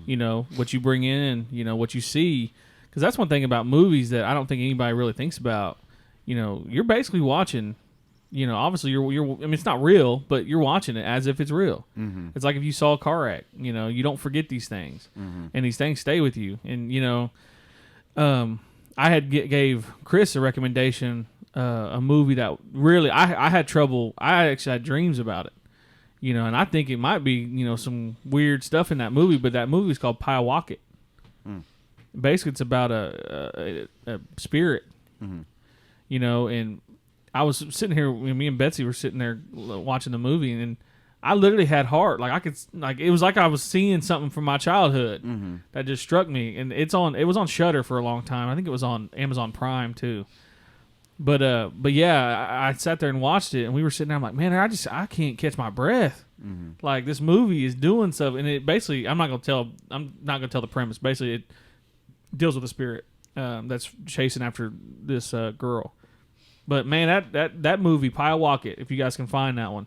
What you bring in, what you see, because that's one thing about movies that I don't think anybody really thinks about. You're basically watching. Obviously you're. I mean, it's not real, but you're watching it as if it's real. Mm-hmm. It's like if you saw a car wreck. You don't forget these things, and these things stay with you. And I had gave Chris a recommendation, a movie that really I had trouble. I actually had dreams about it. And I think it might be some weird stuff in that movie, but that movie is called Pyewacket. Basically, it's about a spirit. And I was sitting here, me and Betsy were sitting there watching the movie, and I literally had heart. It was like I was seeing something from my childhood that just struck me. And it was on Shudder for a long time. I think it was on Amazon Prime too. But yeah, I sat there and watched it, and we were sitting there. I'm like, man, I can't catch my breath. Like, this movie is doing stuff, and it basically, I'm not gonna tell the premise. Basically, it deals with a spirit that's chasing after this girl. But man, that movie, Pyewacket, if you guys can find that one,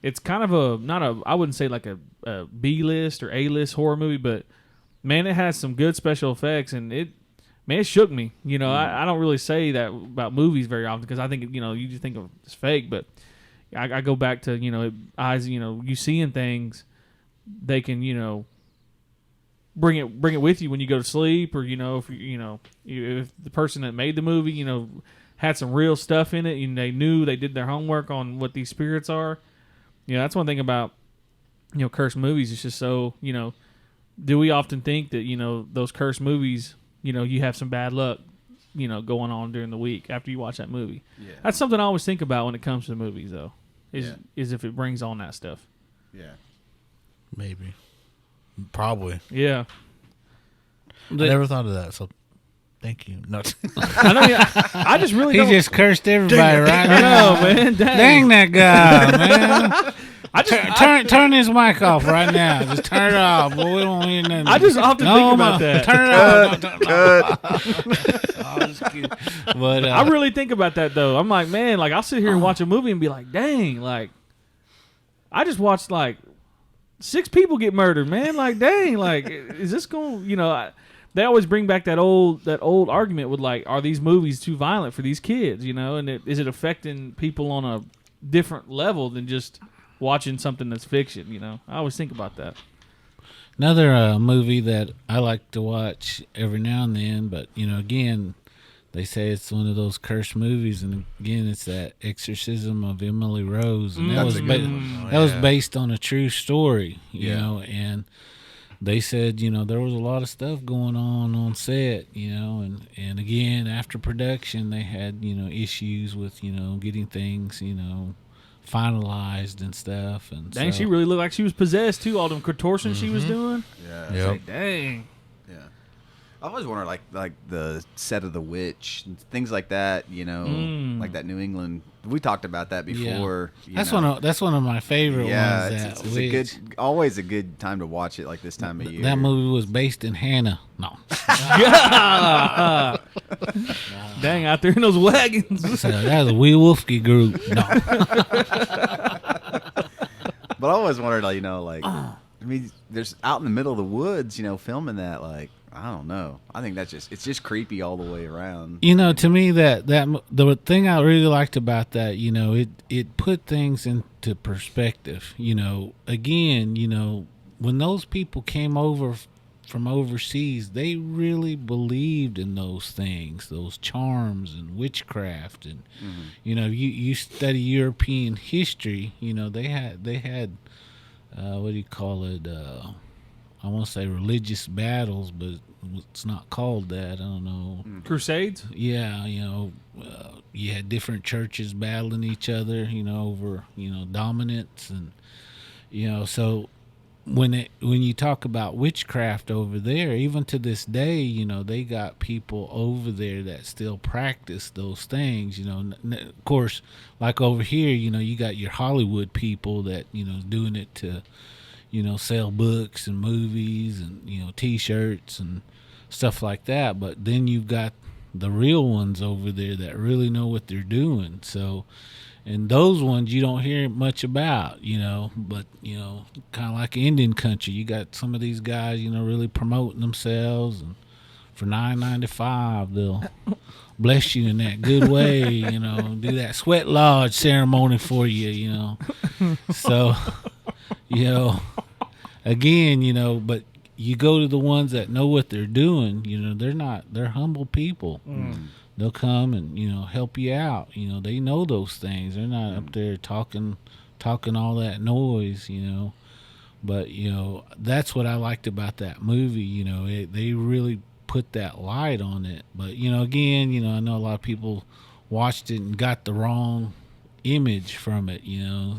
it's kind of I wouldn't say like a B-list or A-list horror movie, but man, it has some good special effects, and it shook me. You know, I don't really say that about movies very often because I think, you know, you just think of it's fake, but I go back to, you know, eyes, you know, you seeing things, they can, you know, bring it with you when you go to sleep, or, you know, if the person that made the movie, you know, had some real stuff in it and they knew they did their homework on what these spirits are. You know, that's one thing about, you know, cursed movies. It's just so, you know, do we often think that, you know, those cursed movies, you know, you have some bad luck, you know, going on during the week after you watch that movie. Yeah. That's something I always think about when it comes to movies, though, is if it brings on that stuff. Yeah. Maybe. Probably. Yeah. I never thought of that, so thank you. No. I know. I just really He don't. just cursed everybody right I now. know, man. Dang that guy, man. I just, Turn his mic off right now. Just turn it off. Boy, we don't hear nothing. I just often think about that. Turn it off. Oh, just kidding. But I really think about that, though. I'm like, man, like, I'll sit here and watch a movie and be like, dang, like, I just watched, like, 6 people get murdered, man. Like, dang, like, is this going, you know, they always bring back that old argument with, like, are these movies too violent for these kids, you know, and is it affecting people on a different level than just watching something that's fiction, you know? I always think about that. another movie that I like to watch every now and then, but, you know, again, they say it's one of those cursed movies, and again, it's that Exorcism of Emily Rose, and that was that was based on a true story, you know, and they said, you know, there was a lot of stuff going on set, you know, and again, after production, they had, you know, issues with, you know, getting things, you know, finalized and stuff. And Dang, so, she really looked like she was possessed, too, all them contortions she was doing. Yeah. Yep. Like, dang. Yeah. I always wonder, like the set of The Witch and things like that. You know, like that New England. We talked about that before. yeah. That's one of my favorite Yeah, ones. it's a good, always a good time to watch it. Like this time of year. That movie was based in Hannah. No, Dang, out there in those wagons. so that was a Wee Wolfie group. No, But I always wondered, like, you know, like, I mean, there's out in the middle of the woods, you know, filming that. Like, I don't know. I think it's just creepy all the way around. you know, to me that the thing I really liked about that, you know, it put things into perspective. You know, again, you know, when those people came over from overseas, they really believed in those things, those charms and witchcraft, and you know, you study European history, you know, they had what do you call it? I want to say religious battles, but it's not called that. I don't know. Crusades? Yeah, you know, you had different churches battling each other, you know, over, you know, dominance, and you know, so when you talk about witchcraft over there, even to this day, you know, they got people over there that still practice those things, you know. Of course, like over here, you know, you got your Hollywood people that, you know, doing it to, you know, sell books and movies and, you know, T-shirts and stuff like that. But then you've got the real ones over there that really know what they're doing. So, and those ones you don't hear much about, you know, but, you know, kind of like Indian country, you got some of these guys, you know, really promoting themselves, and for $9.95 they'll bless you in that good way, you know, do that sweat lodge ceremony for you, you know. So, you know, again, you know, but you go to the ones that know what they're doing, you know, they're humble people. They'll come and, you know, help you out. You know, they know those things. They're not up there talking all that noise, you know. But, you know, that's what I liked about that movie. You know, they really put that light on it. But, you know, again, you know, I know a lot of people watched it and got the wrong image from it, you know.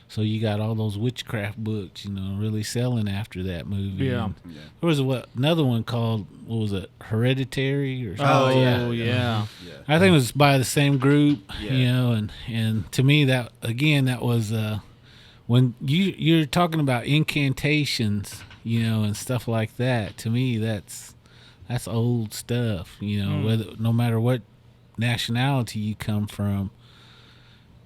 So you got all those witchcraft books, you know, really selling after that movie. Yeah. And there was another one called, what was it, Hereditary or something? Yeah. I think it was by the same group, Yeah. you know, and to me that was when you're talking about incantations, you know, and stuff like that. To me, that's old stuff, you know. No matter what nationality you come from,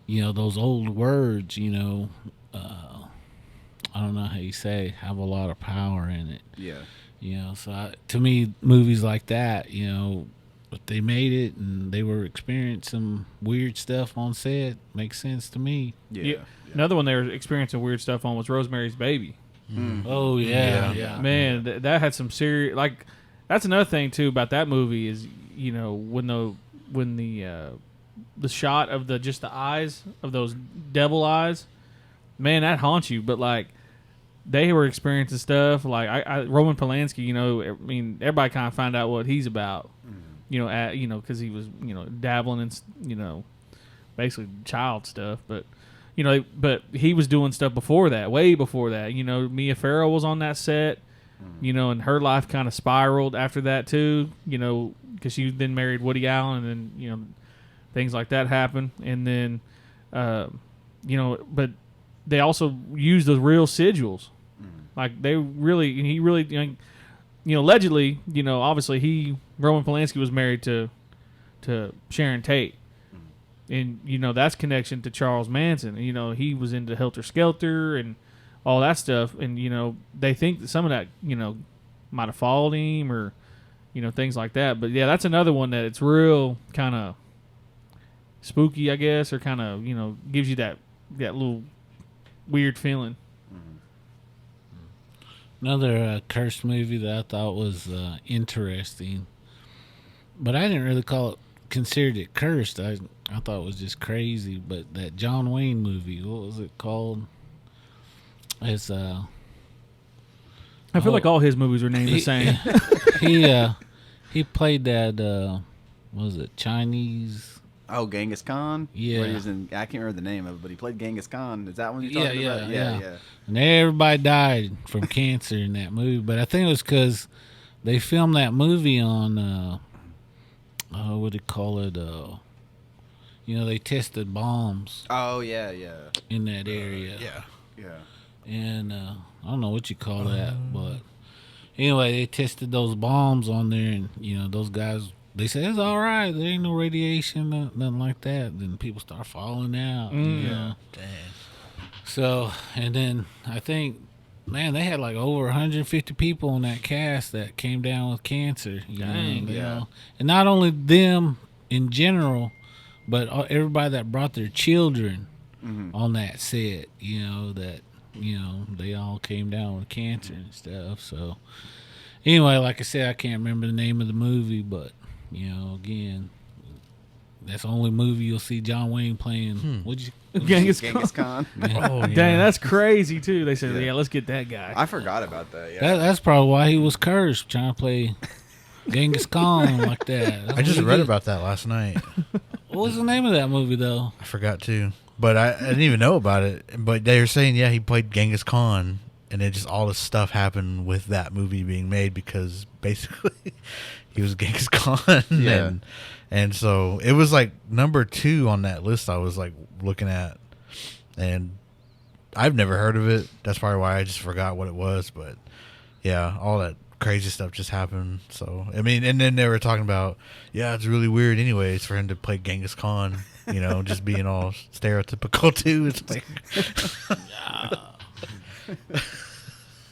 you know, those old words, you know, I don't know how you say, have a lot of power in it. Yeah. You know, so to me, movies like that, you know, if they made it and they were experiencing weird stuff on set, makes sense to me. Yeah. Another one they were experiencing weird stuff on was Rosemary's Baby. Oh yeah. Man, that had some serious, like, that's another thing too about that movie is, you know, when the shot of just the eyes of those devil eyes, man, that haunts you. But like, they were experiencing stuff like Roman Polanski. You know, I mean, everybody kind of find out what he's about. You know, because he was, you know, dabbling in, you know, basically child stuff, but he was doing stuff before that, way before that. You know, Mia Farrow was on that set, you know, and her life kind of spiraled after that too, you know, because she then married Woody Allen, and then, you know, things like that happened. And then, you know, but they also used those real sigils. Like, he really, you know, allegedly, you know, obviously Roman Polanski was married to Sharon Tate. And, you know, that's connection to Charles Manson. You know, he was into Helter Skelter and all that stuff. And, you know, they think that some of that, you know, might have followed him or, you know, things like that. But, yeah, that's another one that it's real kind of spooky, I guess, or kind of, you know, gives you that little weird feeling. Another cursed movie that I thought was interesting, but I didn't really considered it cursed. I thought it was just crazy. But that John Wayne movie, what was it called? It's I feel like all his movies are named the same. He played that what was it, Chinese? Oh, Genghis Khan? Yeah. Where he was I can't remember the name of it, but he played Genghis Khan. Is that one you're talking about? Yeah. And everybody died from cancer in that movie. But I think it was because they filmed that movie on, what do you call it? You know, they tested bombs. Oh, yeah. In that area. Yeah. And I don't know what you call that, but anyway, they tested those bombs on there, and, you know, those guys, they said it's all right. There ain't no radiation, nothing like that. Then people start falling out. You know? Dang. So, and then I think, man, they had like over 150 people in that cast that came down with cancer. You know? And not only them in general, but everybody that brought their children on that set. You know, that, you know, they all came down with cancer and stuff. So, anyway, like I said, I can't remember the name of the movie, but, you know, again, that's the only movie you'll see John Wayne playing. Genghis Khan. Oh, yeah. Dang, that's crazy too. They said, yeah, let's get that guy. I forgot about that. Yeah. That's probably why he was cursed, trying to play Genghis Khan like that. I just read about that last night. What was the name of that movie, though? I forgot too, but I didn't even know about it. But they were saying, yeah, he played Genghis Khan, and it just all this stuff happened with that movie being made because basically he was Genghis Khan. Yeah. And so it was like number 2 on that list I was like looking at, and I've never heard of it. That's probably why I just forgot what it was. But yeah, all that crazy stuff just happened. So I mean, and then they were talking about, yeah, it's really weird anyways for him to play Genghis Khan, you know, just being all stereotypical too. It's like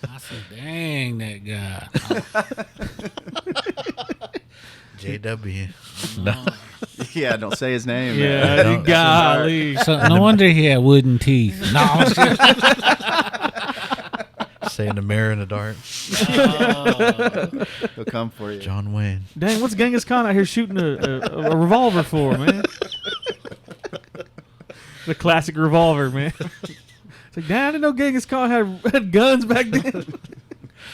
I said, dang, that guy. JW. Yeah, don't say his name. yeah, man. golly. So, no wonder he had wooden teeth. No, I'm just Say in the mirror in the dark. He'll come for you. John Wayne. Dang, what's Genghis Khan out here shooting a revolver for, man? The classic revolver, man. It's like, damn, I didn't know Genghis Khan had guns back then.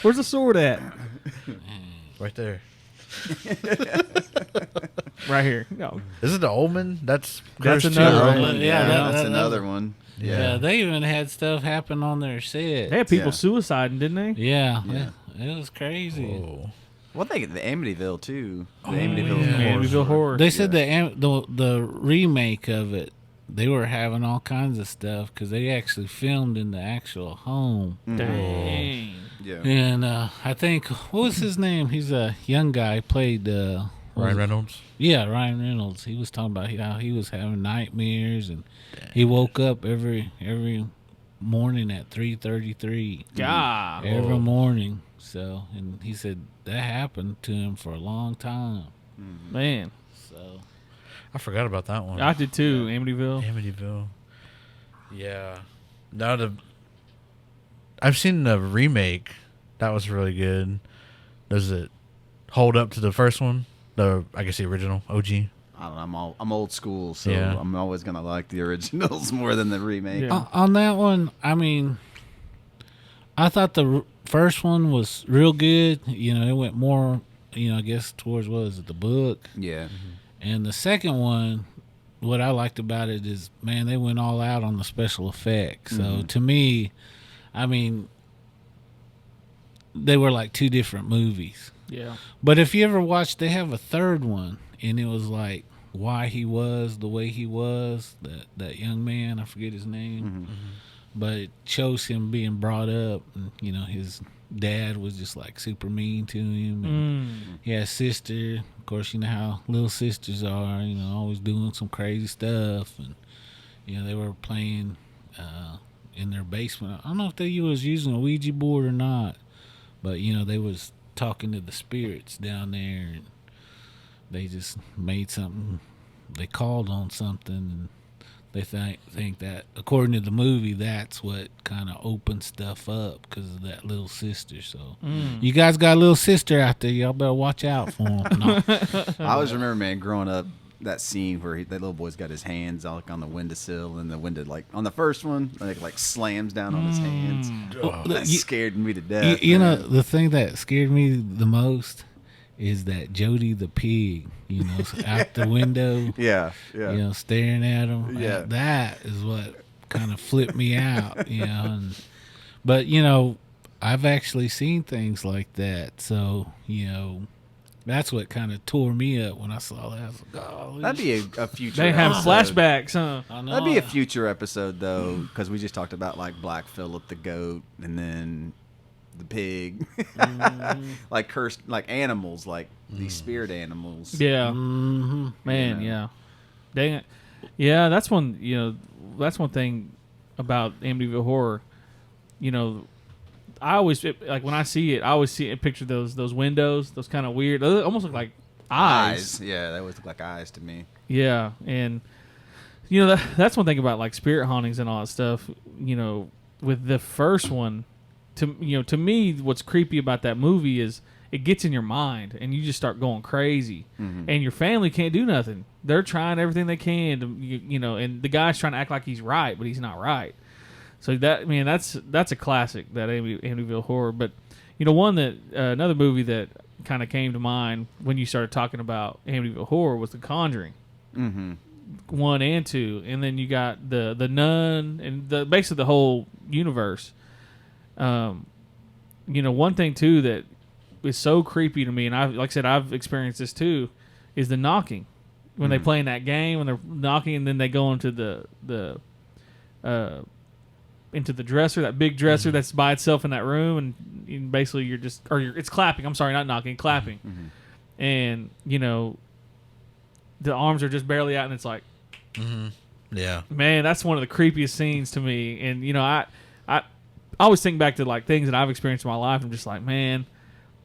Where's the sword at? Right there. Right here. No. Is it the Omen? That's That's cursed another too, one. right? Yeah, that's that- another one. yeah, they even had stuff happen on their set. They had people Yeah. suiciding, didn't they? Yeah, Yeah. it was crazy. Whoa. Well, they get the Amityville too. The Oh, Amityville. yeah. Amityville Horror. They said the remake of it, they were having all kinds of stuff because they actually filmed in the actual home. Dang. Yeah. And I think, what was his name? He's a young guy, played Ryan Reynolds. Yeah, Ryan Reynolds. He was talking about how he was having nightmares, and he woke up every morning at 3:33. God. Every morning. So, and he said that happened to him for a long time. Man, So, I forgot about that one. I did too. Amityville. Amityville. Yeah. Now I've seen the remake. That was really good. Does it hold up to the first one? I guess the original OG. I don't know. I'm old school, so Yeah. I'm always gonna like the originals more than the remake. Yeah. on that one, I mean, I thought the first one was real good. You know, it went more, I guess towards what was it, the book, Yeah. and the second one. What I liked about it is, man, they went all out on the special effects. So to me, I mean, they were like two different movies. Yeah. But if you ever watched, they have a third one, and it was like why he was the way he was, that young man, I forget his name, but it shows him being brought up, and his dad was just like super mean to him, and he had a sister, of course, you know how little sisters are, always doing some crazy stuff, and they were playing in their basement. I don't know if they was using a Ouija board or not, but they was talking to the spirits down there, and they just made something. They called on something, and they think that, according to the movie, that's what kind of opened stuff up because of that little sister. So you guys got a little sister out there, y'all better watch out for them. No. I always remember, man, growing up, that scene where that little boy's got his hands like on the windowsill, and the window, like on the first one, like slams down on his hands. That scared me to death. You know, the thing that scared me the most is that Jody the pig, out the window, Yeah. staring at him. Yeah. That is what kind of flipped me out, But, I've actually seen things like that. So, that's what kind of tore me up when I saw that. I was like, oh, That'd be a future. They have episode. flashbacks, huh? I know. That'd be a future episode though, because we just talked about like Black Phillip the goat, and then the pig, like cursed, like animals, like these spirit animals. Yeah. Mm-hmm. Man, yeah. Dang it. Yeah, that's one, that's one thing about Amityville Horror. I always, like when I see it, I always picture those windows, those kind of weird, they almost look like eyes. Yeah, they always look like eyes to me. Yeah, and that's one thing about like spirit hauntings and all that stuff. With the first one, to me, what's creepy about that movie is it gets in your mind and you just start going crazy, and your family can't do nothing. They're trying everything they can to, and the guy's trying to act like he's right, but he's not right. So that's a classic, that Amityville Horror. But one that another movie that kind of came to mind when you started talking about Amityville Horror was The Conjuring. 1 and 2, and then you got the Nun, and basically the whole universe. One thing too that is so creepy to me, and like I said, I've experienced this too, is the knocking when they play in that game, when they're knocking, and then they go into the dresser, that big dresser that's by itself in that room, and basically it's clapping. I'm sorry, not knocking, clapping, and the arms are just barely out, and it's like, Yeah. man, that's one of the creepiest scenes to me. And I always think back to like things that I've experienced in my life. I'm just like, man,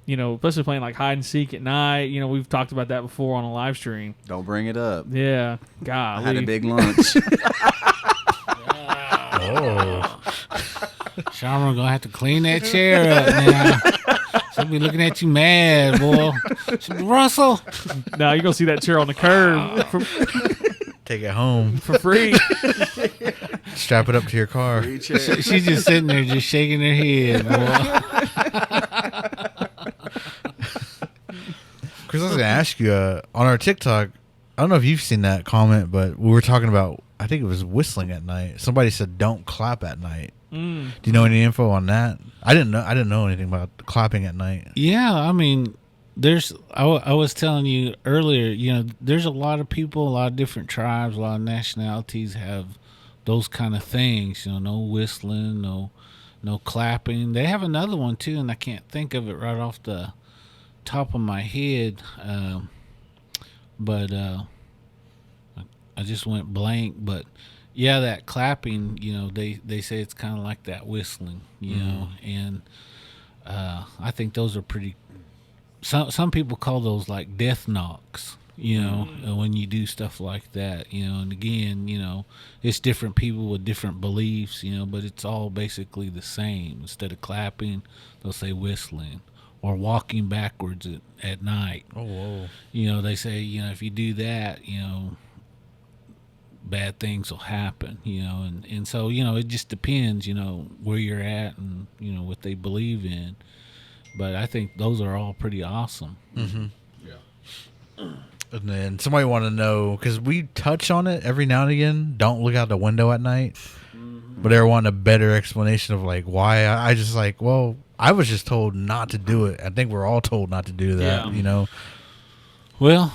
especially playing like hide and seek at night. We've talked about that before on a live stream. Don't bring it up. Yeah, God, I had a big lunch. Oh. Sharma gonna have to clean that chair up now. She'll be looking at you mad, boy. She'll be, Russell. Now you're gonna see that chair on the curb Take it home. for free. Strap it up to your car. She's just sitting there, just shaking her head, boy. Chris, I was going to ask you, on our TikTok, I don't know if you've seen that comment, but we were talking about, I think it was whistling at night. Somebody said, don't clap at night. Do you know any info on that? I didn't know anything about clapping at night. Yeah, I mean, I was telling you earlier, there's a lot of people, a lot of different tribes, a lot of nationalities have those kind of things, no whistling, no clapping. They have another one too, and I can't think of it right off the top of my head, but I just went blank. But yeah, that clapping, they say it's kind of like that whistling, and I think those are pretty. Some people call those like death knocks. When you do stuff like that, and again, it's different people with different beliefs, but it's all basically the same. Instead of clapping, they'll say whistling or walking backwards at night. Oh, whoa. They say, if you do that, bad things will happen, and so, it just depends, where you're at and, what they believe in. But I think those are all pretty awesome. Mm-hmm. Yeah. And then somebody want to know, because we touch on it every now and again, don't look out the window at night. Mm-hmm. But they want a better explanation of like why. I just like, well, I was just told not to do it. I think we're all told not to do that, Well,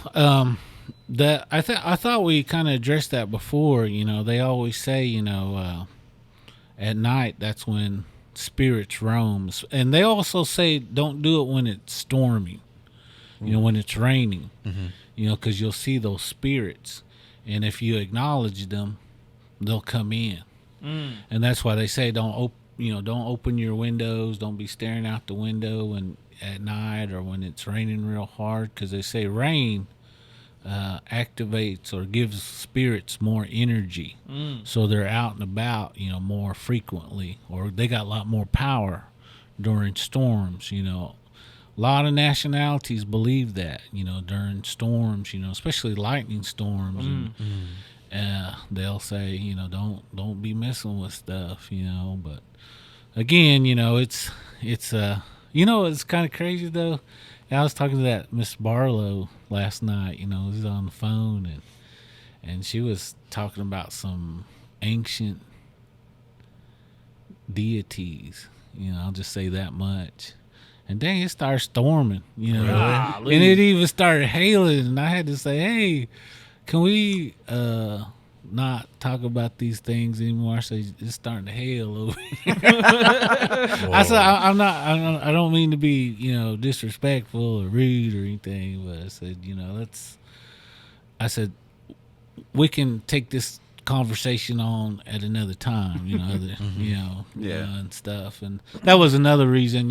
that I thought we kind of addressed that before. They always say, at night, that's when spirits roam. And they also say don't do it when it's stormy, when it's raining. Mm-hmm. Because you'll see those spirits, and if you acknowledge them, they'll come in. And that's why they say don't open your windows, don't be staring out the window at night or when it's raining real hard, because they say rain activates or gives spirits more energy, so they're out and about, more frequently, or they got a lot more power during storms, A lot of nationalities believe that, during storms, especially lightning storms, and they'll say, don't be messing with stuff, But again, it's it's kind of crazy though. I was talking to that Miss Barlow last night. We was on the phone, and she was talking about some ancient deities. I'll just say that much. And dang, it started storming, and it even started hailing. And I had to say, hey, can we not talk about these things anymore? I said, it's starting to hail over here. I said, I don't mean to be, disrespectful or rude or anything, but I said, I said, we can take this conversation on at another time, and stuff. And that was another reason,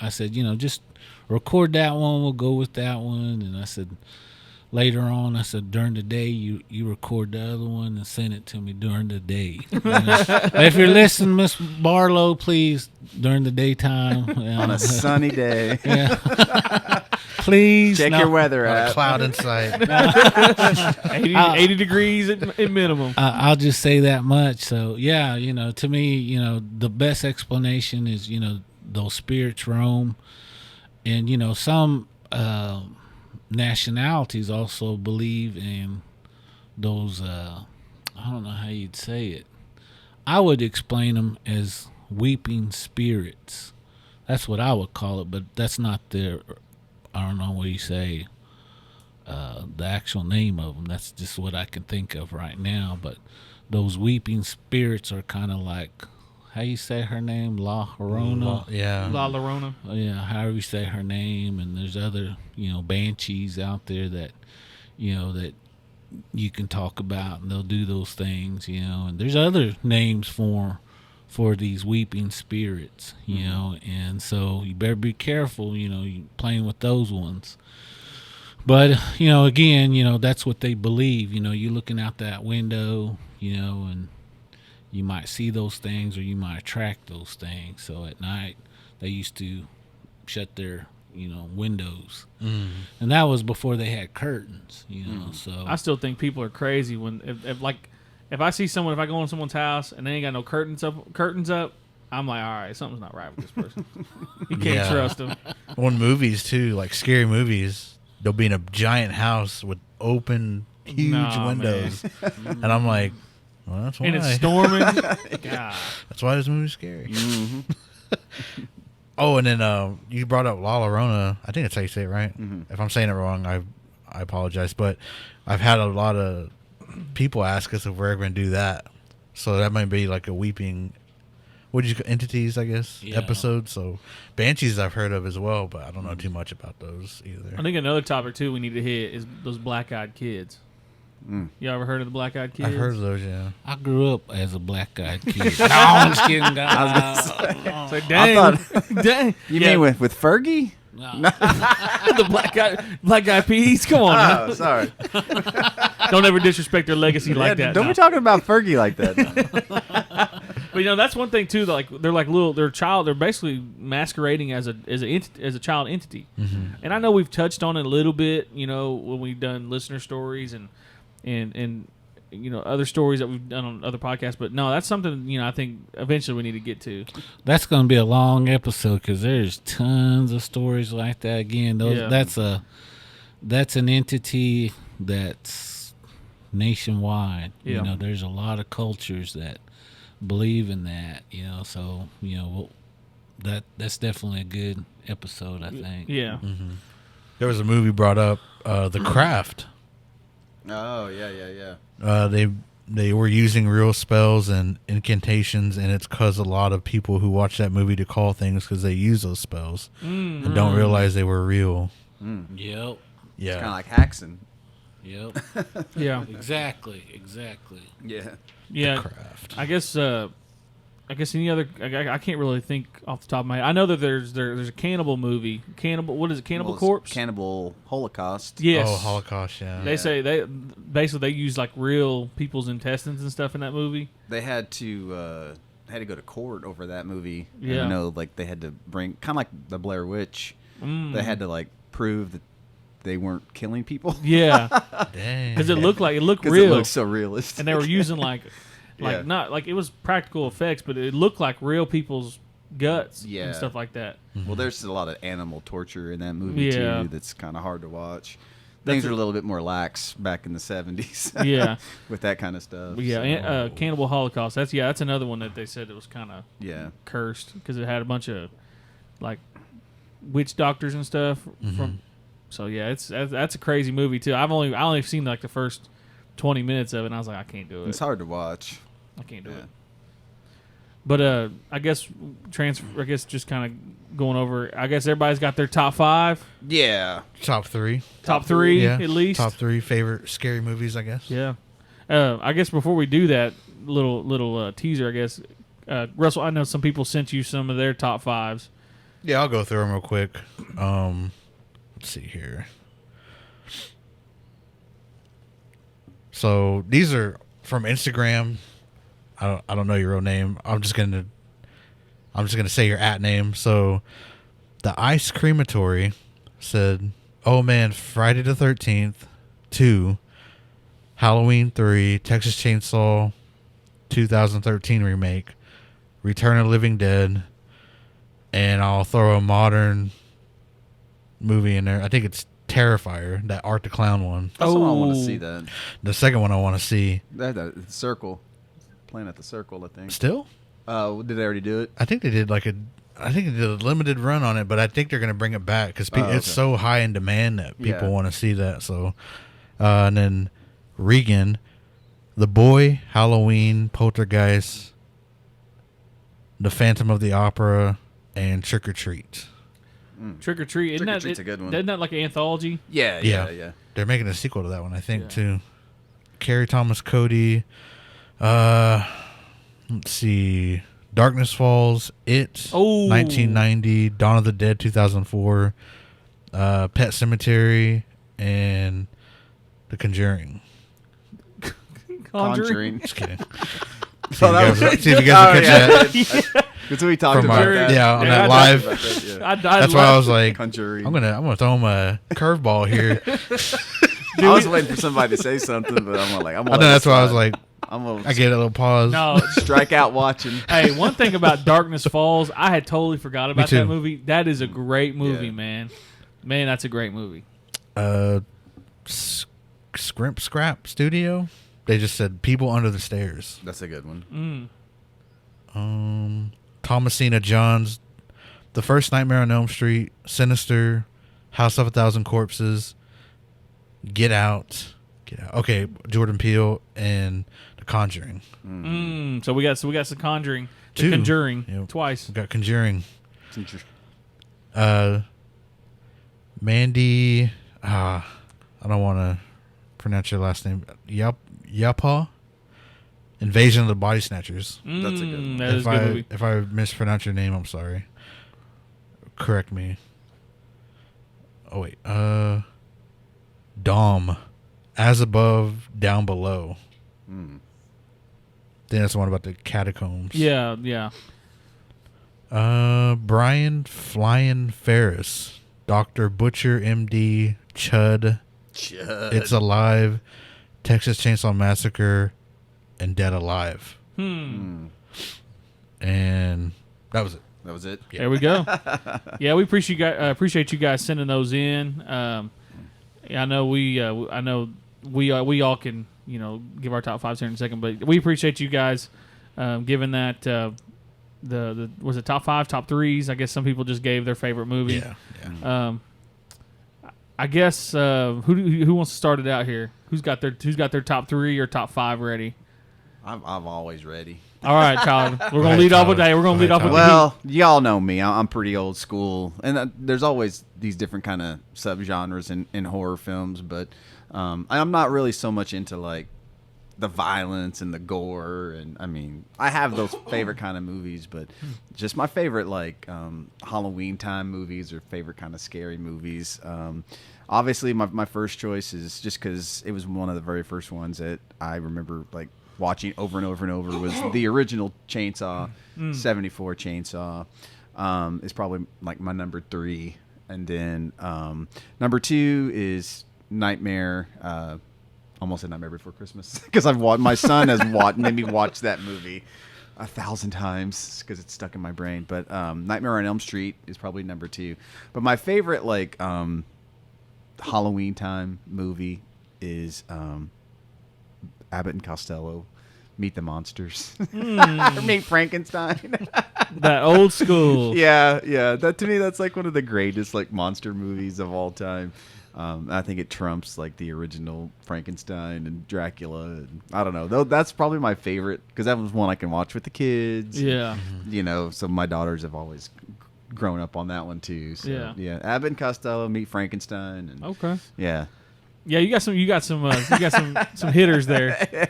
I said, just record that one, we'll go with that one. And I said, later on, I said, during the day, you record the other one and send it to me during the day. If you're listening, Miss Barlow, please, during the daytime. On a sunny day. Yeah. Please. Check your weather app. Cloud in sight. 80 degrees at minimum. I'll just say that much. So, yeah, to me, the best explanation is, those spirits roam. And, some nationalities also believe in those, I don't know how you'd say it. I would explain them as weeping spirits. That's what I would call it, but that's not their, I don't know what you say, the actual name of them. That's just what I can think of right now. But those weeping spirits are kind of like, how you say her name? La Llorona? Yeah. La Llorona. Yeah, however you say her name. And there's other, banshees out there that, that you can talk about, and they'll do those things, And there's other names for these weeping spirits, And so you better be careful, you playing with those ones. But, again, that's what they believe. You're looking out that window, and you might see those things or you might attract those things. So at night, they used to shut their, windows. Mm-hmm. And that was before they had curtains, so. I still think people are crazy when, if I see someone, if I go in someone's house and they ain't got no curtains up, I'm like, all right, something's not right with this person. You can't trust them. On movies, too, like scary movies, they'll be in a giant house with open, huge windows. And I'm like, well, that's why. And it's storming. God. That's why this movie's scary. Mm-hmm. Oh, and then you brought up La Llorona. I think that's how you say it, right? Mm-hmm. If I'm saying it wrong, I apologize. But I've had a lot of people ask us if we're ever going to do that. So that might be like a weeping, entities, I guess, episode. So banshees I've heard of as well, but I don't know too much about those either. I think another topic, too, we need to hit is those black-eyed kids. You ever heard of the Black Eyed Kids? I've heard of those. Yeah. I grew up as a black-eyed kid. No, I'm just kidding. So dang, dang. You mean with Fergie? the Black Eyed Peas? Come on, Oh, now. sorry. Don't ever disrespect their legacy like that. Don't no. be talking about Fergie like that. No. But that's one thing too. Like they're like they're basically masquerading as a child entity. And I know we've touched on it a little bit, when we've done listener stories and other stories that we've done on other podcasts. But no, that's something I think eventually we need to get to. That's going to be a long episode because there's tons of stories like that. Again, that's an entity that's nationwide. Yeah. There's a lot of cultures that believe in that. So that's definitely a good episode, I think. Yeah. There was a movie brought up, The Craft. Oh, yeah. They were using real spells and incantations, and it's because a lot of people who watch that movie to call things because they use those spells and don't realize they were real. Yep. Yeah. Kind of like Haxon. Yep. Yeah. Exactly. Yeah. Yeah. Craft. I guess any other. I can't really think off the top of my head. I know that there's a cannibal movie. What is it? Cannibal Corpse. Cannibal Holocaust. Yes. Oh, Holocaust, yeah. They say they use like real people's intestines and stuff in that movie. They had to go to court over that movie. Yeah. And like they had to bring kind of like the Blair Witch. They had to like prove that they weren't killing people. Yeah. Dang. Because it looked real. It looked so realistic. And they were using like Yeah. not like it was practical effects, but it looked like real people's guts Yeah. and stuff like that. Well, there's a lot of animal torture in that movie Yeah. too. That's kind of hard to watch. Things are a little bit more lax back in the 70s. Yeah. With that kind of stuff. But yeah, so, and, Cannibal Holocaust. That's another one that they said it was kind of yeah. cursed because it had a bunch of like witch doctors and stuff from. So yeah, that's a crazy movie too. I only seen like the first 20 minutes of it, and I was like, I can't do it. It's hard to watch. I can't do Yeah. it. But I guess just kind of going over. I guess everybody's got their top 5, Yeah. Top 3. top 3 Yeah. at least. Top 3 favorite scary movies, I guess. Yeah. I guess before we do that, little teaser. I guess Russell, I know some people sent you some of their top 5s. Yeah, I'll go through them real quick. Let's see here. So these are from Instagram. I don't know your real name. I'm just gonna say your @ name. So the Ice Crematory said, "Oh man, Friday the 13th, 2, Halloween 3, Texas Chainsaw 2013 remake, Return of the Living Dead, and I'll throw a modern movie in there. I think it's Terrifier, that Art the Clown one. That's what I want to Oh. see then. The second one I want to see. The Circle. Playing at the Circle, I think. Still? Did they already do it? I think they did I think they did a limited run on it, but I think they're going to bring it back because Oh, it's okay. so high in demand that people Yeah. want to see that. So, and then Regan, The Boy, Halloween, Poltergeist, The Phantom of the Opera, and Trick or Treat. Trick or Treat. Trick or Treat's a good one. Isn't that like an anthology? Yeah. They're making a sequel to that one, I think, Yeah. too. Carrie Thomas Cody. Let's see. Darkness Falls, It, Oh. 1990, Dawn of the Dead, 2004, Pet Cemetery, and The Conjuring. Conjuring. Just kidding. Oh, that was- See if you guys can catch that. That's what we talked From about. our, that. yeah, on Yeah, that I live. About that, yeah. That's why I was like, Conjuring. I'm gonna throw him a curveball here. I was waiting for somebody to say something, but I'm like, I'm I gonna know let that's it why I was slide. like, I'm gonna I get a little pause. No. strike out watching. Hey, one thing about Darkness Falls, I had totally forgot about too. that movie. That is a great movie, Yeah. man. Man, that's a great movie. Scrimp Scrap Studio. They just said People Under the Stairs. That's a good one. Thomasina Johns, The First Nightmare on Elm Street, Sinister, House of a Thousand Corpses, Get Out. Okay, Jordan Peele and The Conjuring. So we got The Conjuring, The Two. Conjuring Yep. twice. We got Conjuring. It's interesting. Mandy. I don't want to pronounce your last name. Yapa. Invasion of the Body Snatchers. That's a good one. That is a good movie. If I mispronounce your name, I'm sorry. Correct me. Oh wait. Dom. As above, down below. Mm. I think that's the one about the catacombs. Yeah. Brian Flyin' Ferris. Dr. Butcher, MD, Chud. It's Alive. Texas Chainsaw Massacre. And Dead Alive. And that was it. That was it. There we go. Yeah, we appreciate you guys sending those in. I know we all can give our top fives here in a second, but we appreciate you guys giving that the was it top five, top threes? I guess some people just gave their favorite movie. Yeah. I guess who wants to start it out here? Who's got their top three or top five ready? I'm always ready. All right, Tyler. We're gonna ahead, lead off with Tyler. that. We're gonna Go lead ahead, off with Well, y'all know me. I'm pretty old school, and there's always these different kind of subgenres in horror films. But I'm not really so much into like the violence and the gore, and I mean, I have those favorite kind of movies, but just my favorite like Halloween time movies or favorite kind of scary movies. Obviously, my first choice is just because it was one of the very first ones that I remember like watching over and over and over was the original Chainsaw, 74 Chainsaw. Is probably like my number 3, and then number 2 is Nightmare. Almost a Nightmare Before Christmas because my son has made me watch that movie 1,000 times because it's stuck in my brain. But Nightmare on Elm Street is probably number 2. But my favorite like Halloween time movie is Abbott and Costello, Meet the Monsters, or Meet Frankenstein. that old school. Yeah. That to me, that's like one of the greatest like monster movies of all time. I think it trumps like the original Frankenstein and Dracula. And, I don't know, though. That's probably my favorite because that was one I can watch with the kids. Yeah. So my daughters have always grown up on that one too. So, Yeah. Abbott and Costello, Meet Frankenstein. And, Okay. Yeah. Yeah, you got some hitters there.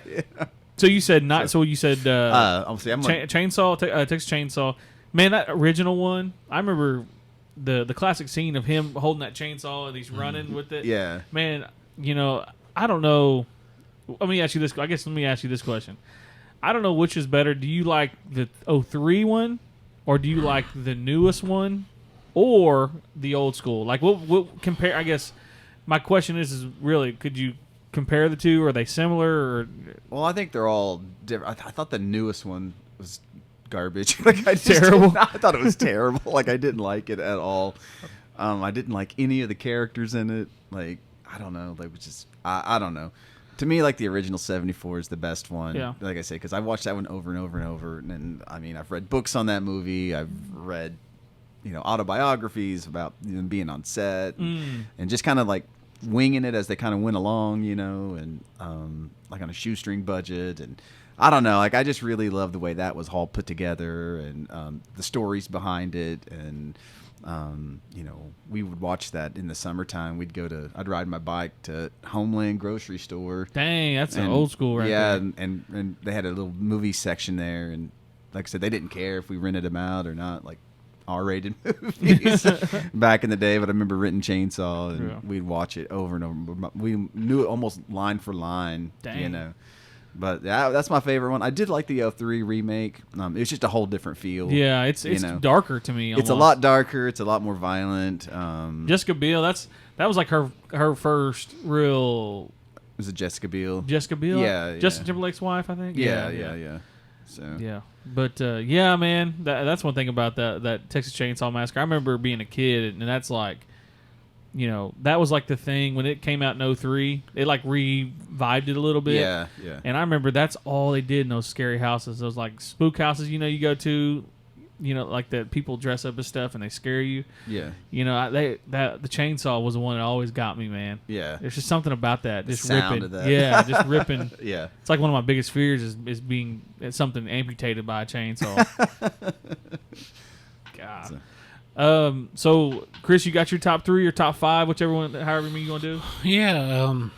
So you said not. So you said Obviously, I'm like, chainsaw, Texas Chainsaw. Man, that original one. I remember the classic scene of him holding that chainsaw and he's running with it. yeah. Man, I don't know. Let me ask you this question. I don't know which is better. Do you like the 03 one, or do you like the newest one, or the old school? Like, what compare? I guess my question is really, could you compare the two? Are they similar? Or Well, I think they're all different. I thought the newest one was garbage. Like Terrible? I thought it was terrible. Like I didn't like it at all. I didn't like any of the characters in it. Like I don't know. Like I don't know. To me, like the original 74 is the best one. Yeah. Like I say, because I watched that one over and over and over. And I mean, I've read books on that movie. I've read, autobiographies about them being on set and just kind of like winging it as they kind of went along, and like on a shoestring budget. And I don't know, like I just really love the way that was all put together and the stories behind it. And we would watch that in the summertime. I'd ride my bike to Homeland grocery store. dang, that's an old school right yeah, there. and they had a little movie section there, and like I said, they didn't care if we rented them out or not, like R-rated movies back in the day. But I remember renting Chainsaw, and we'd watch it over and over. We knew it almost line for line, Dang. But that's my favorite one. I did like the 03 remake. It was just a whole different feel. Yeah, it's darker to me. It's a lot darker. It's a lot more violent. Jessica Biel. That was like her first real. Was it Jessica Biel? Jessica Biel. Yeah. Justin Timberlake's wife, I think. Yeah. So Yeah, but yeah, man, that's one thing about that Texas Chainsaw Massacre. I remember being a kid, and that's like, that was like the thing when it came out in 03. It like revived it a little bit. Yeah. And I remember that's all they did in those scary houses. Those like spook houses, you go to, like that people dress up as stuff and they scare you. Yeah. The chainsaw was the one that always got me, man. Yeah. There's just something about that. Just sound ripping. of that. Yeah, just ripping. Yeah. It's like one of my biggest fears is being something amputated by a chainsaw. God. So Chris, you got your top 3 or top 5, however many you want to do? Yeah.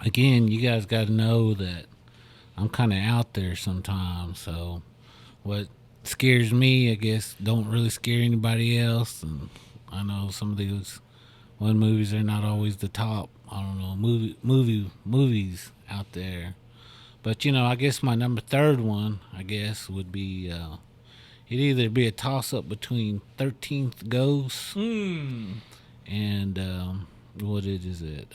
again, you guys got to know that I'm kind of out there sometimes. So what scares me, I guess, don't really scare anybody else. And I know some of these one movies are not always the top. I don't know movies out there. But I guess my number third one, I guess, would be it'd either be a toss up between 13th Ghost and what is it?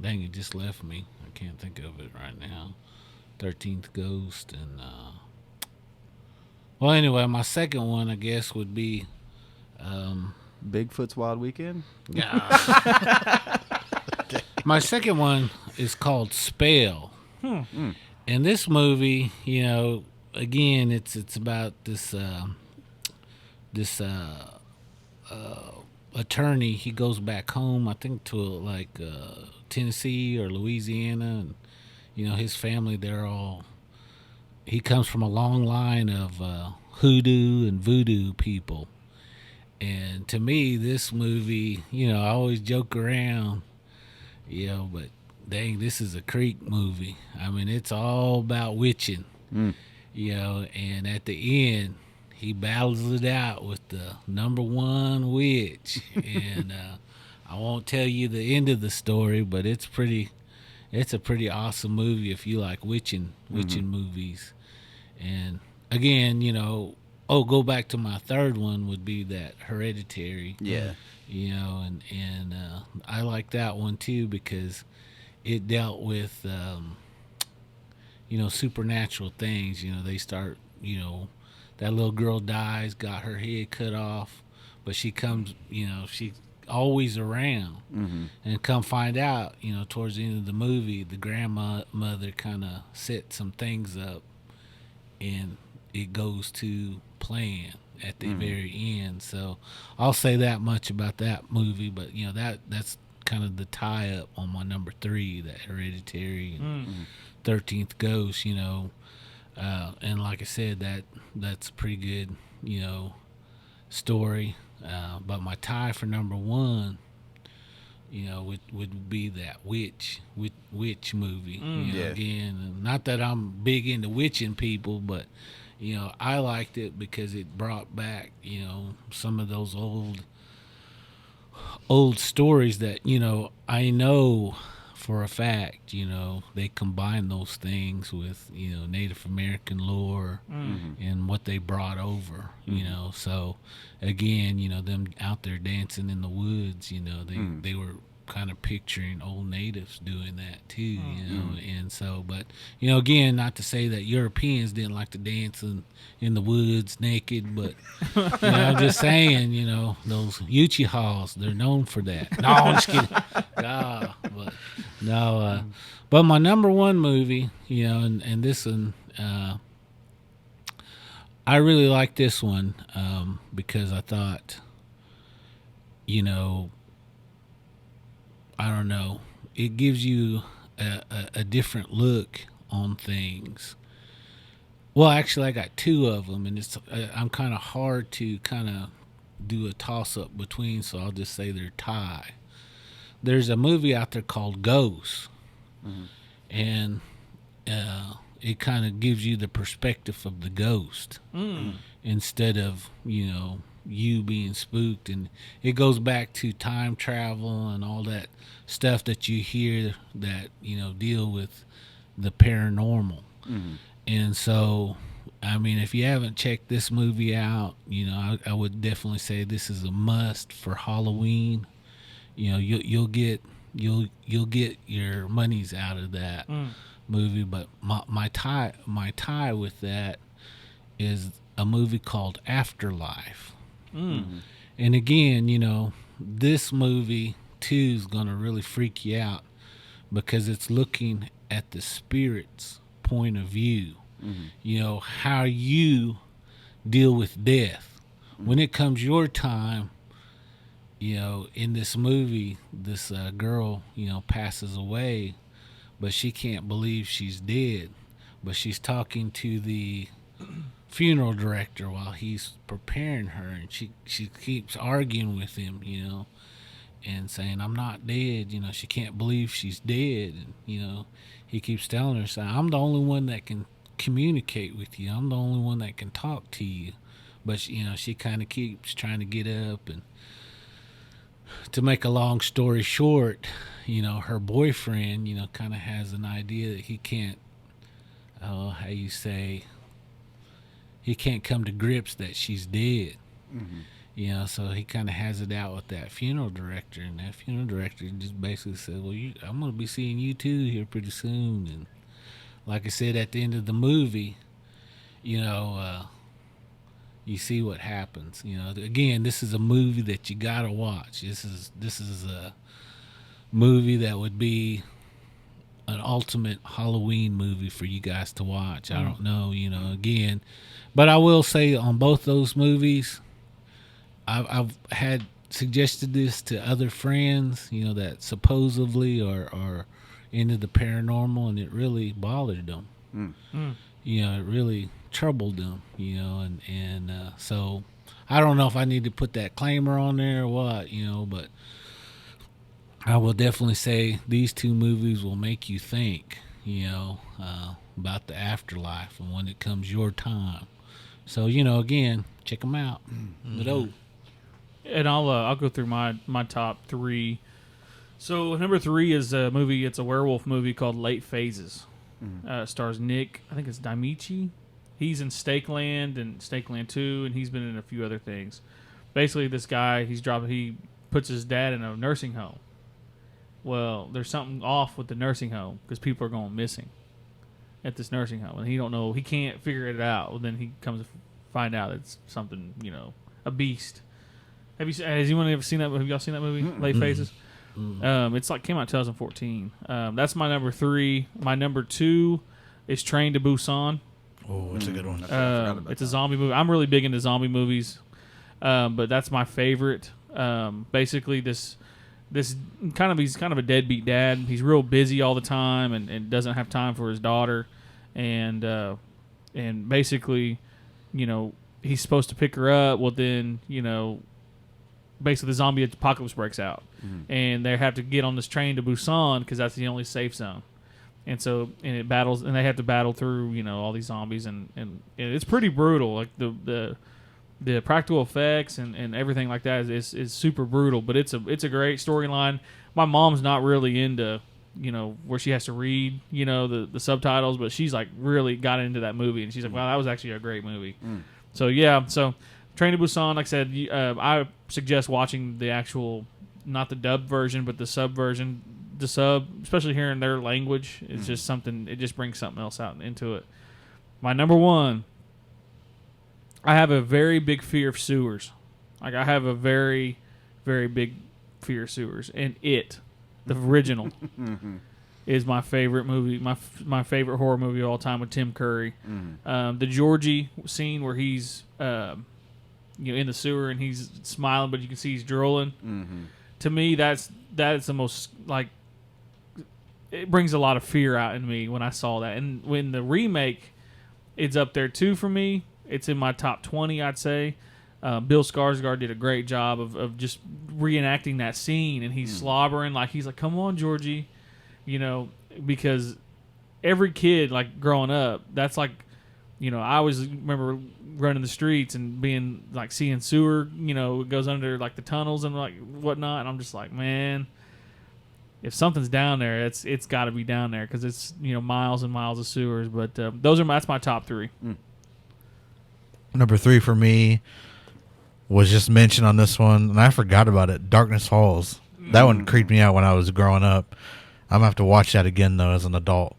Dang, it just left me. I can't think of it right now. 13th Ghost and well, anyway, my second one, I guess, would be Bigfoot's Wild Weekend. My second one is called Spell. And this movie, again, it's about this attorney. He goes back home, I think, to Tennessee or Louisiana, and his family. He comes from a long line of hoodoo and voodoo people. And to me, this movie, I always joke around, but dang, this is a creep movie. I mean, it's all about witching, and at the end, he battles it out with the number one witch. And I won't tell you the end of the story, but it's a pretty awesome movie if you like witching movies. And again, go back to my third one would be that Hereditary. Yeah. And I like that one too because it dealt with supernatural things. They start, that little girl dies, got her head cut off, but she comes, she's always around. And come find out, towards the end of the movie, the grandmother kind of set some things up, and it goes to plan at the very end. So I'll say that much about that movie, but that's kind of the tie up on my number 3, that Hereditary and 13th Ghost, and like I said, that's a pretty good, story. But my tie for number 1, would be that witch movie. Again, not that I'm big into witching people, but I liked it because it brought back some of those old stories that I know for a fact they combine those things with Native American lore and what they brought over. So again, them out there dancing in the woods, they were kind of picturing old natives doing that too, and so, but again, not to say that Europeans didn't like to dance in the woods naked, but I'm just saying, those Uchihas, they're known for that. No, I'm just kidding. But no, but my number 1 movie, and this one, I really like this one because I thought, I don't know, it gives you a different look on things. Well, actually, I got 2 of them, and I'm kind of hard to kind of do a toss-up between, so I'll just say they're tie. There's a movie out there called Ghost, and it kind of gives you the perspective of the ghost instead of, you being spooked. And it goes back to time travel and all that stuff that you hear that, deal with the paranormal. And so, I mean, if you haven't checked this movie out, I would definitely say this is a must for Halloween. You'll get your monies out of that movie. But my tie with that is a movie called Afterlife. And again, this movie too is gonna really freak you out because it's looking at the spirit's point of view. How you deal with death when it comes your time. In this movie, this girl, passes away, but she can't believe she's dead. But she's talking to the funeral director while he's preparing her, and she keeps arguing with him, and saying, "I'm not dead." She can't believe she's dead. And, he keeps telling her, saying, "I'm the only one that can communicate with you. I'm the only one that can talk to you." But she kind of keeps trying to get up. And to make a long story short, her boyfriend, kind of has an idea that he can't, how you say, he can't come to grips that she's dead. So he kind of has it out with that funeral director, and that funeral director just basically said, "Well, I'm going to be seeing you too here pretty soon." And like I said, at the end of the movie, you see what happens. Again, this is a movie that you gotta watch. This is a movie that would be an ultimate Halloween movie for you guys to watch. I don't know, again, but I will say on both those movies, I've had suggested this to other friends, that supposedly are into the paranormal, and it really bothered them. It really troubled them, and so I don't know if I need to put that claimer on there or what, but I will definitely say these two movies will make you think, about the afterlife and when it comes your time. So, again, check them out. And I'll go through my top three. So number 3 is a movie. It's a werewolf movie called Late Phases. Stars Nick, I think it's Damichi. He's in Stakeland and Stakeland 2, and he's been in a few other things. Basically, this guy, he puts his dad in a nursing home. Well, there's something off with the nursing home because people are going missing at this nursing home, and he can't figure it out. Well, then he comes to find out it's something, a beast. Has anyone ever seen that? Have y'all seen that movie, Late Phases? It's came out in 2014. That's my number 3. My number 2 is Train to Busan. Oh, it's a good one. It's a zombie movie. I'm really big into zombie movies, but that's my favorite. Basically, this he's kind of a deadbeat dad. He's real busy all the time and doesn't have time for his daughter, and basically, he's supposed to pick her up. Well, then basically the zombie apocalypse breaks out, and they have to get on this train to Busan because that's the only safe zone. And so, and they have to battle through, all these zombies, and it's pretty brutal. Like the practical effects and everything like that is super brutal, but it's a great storyline. My mom's not really into, where she has to read, the subtitles, but she's really got into that movie, and she's like, wow, that was actually a great movie. So yeah, so Train to Busan, like I said, I suggest watching the actual, not the dubbed version, but the sub version. The sub, especially hearing their language, is just something. It just brings something else out into it. My number 1, I have a very big fear of sewers. I have a very, very big fear of sewers, and the original, is my favorite movie. My favorite horror movie of all time with Tim Curry. The Georgie scene where he's in the sewer and he's smiling, but you can see he's drooling. To me, that's the most it brings a lot of fear out in me when I saw that. And when the remake, it's up there too for me. It's in my top 20, I'd say. Bill Skarsgård did a great job of just reenacting that scene, and he's slobbering he's like, "Come on, Georgie," because every kid growing up, that's I always remember running the streets and being seeing sewer, it goes under the tunnels and whatnot, and I'm just like, man, if something's down there, it's got to be down there because it's miles and miles of sewers. But that's my top 3. Number 3 for me was just mentioned on this one, and I forgot about it. Darkness Falls. That one creeped me out when I was growing up. I'm gonna have to watch that again though as an adult.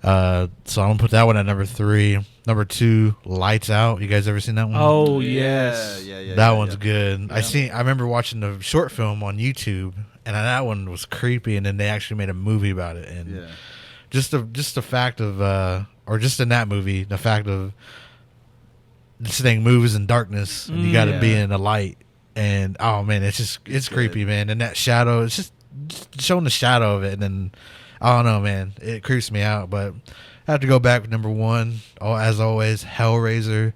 So I'm gonna put that one at number 3. Number 2, Lights Out. You guys ever seen that one? Oh yes, yeah. That one's good. Yeah. I remember watching the short film on YouTube, and that one was creepy. And then they actually made a movie about it. And just the fact of, or just in that movie, the fact of this thing moves in darkness, and you got to be in the light. And oh man, it's creepy, man. And that shadow, it's just showing the shadow of it. And then I don't know, man, it creeps me out. But I have to go back with number one. Oh, as always, Hellraiser.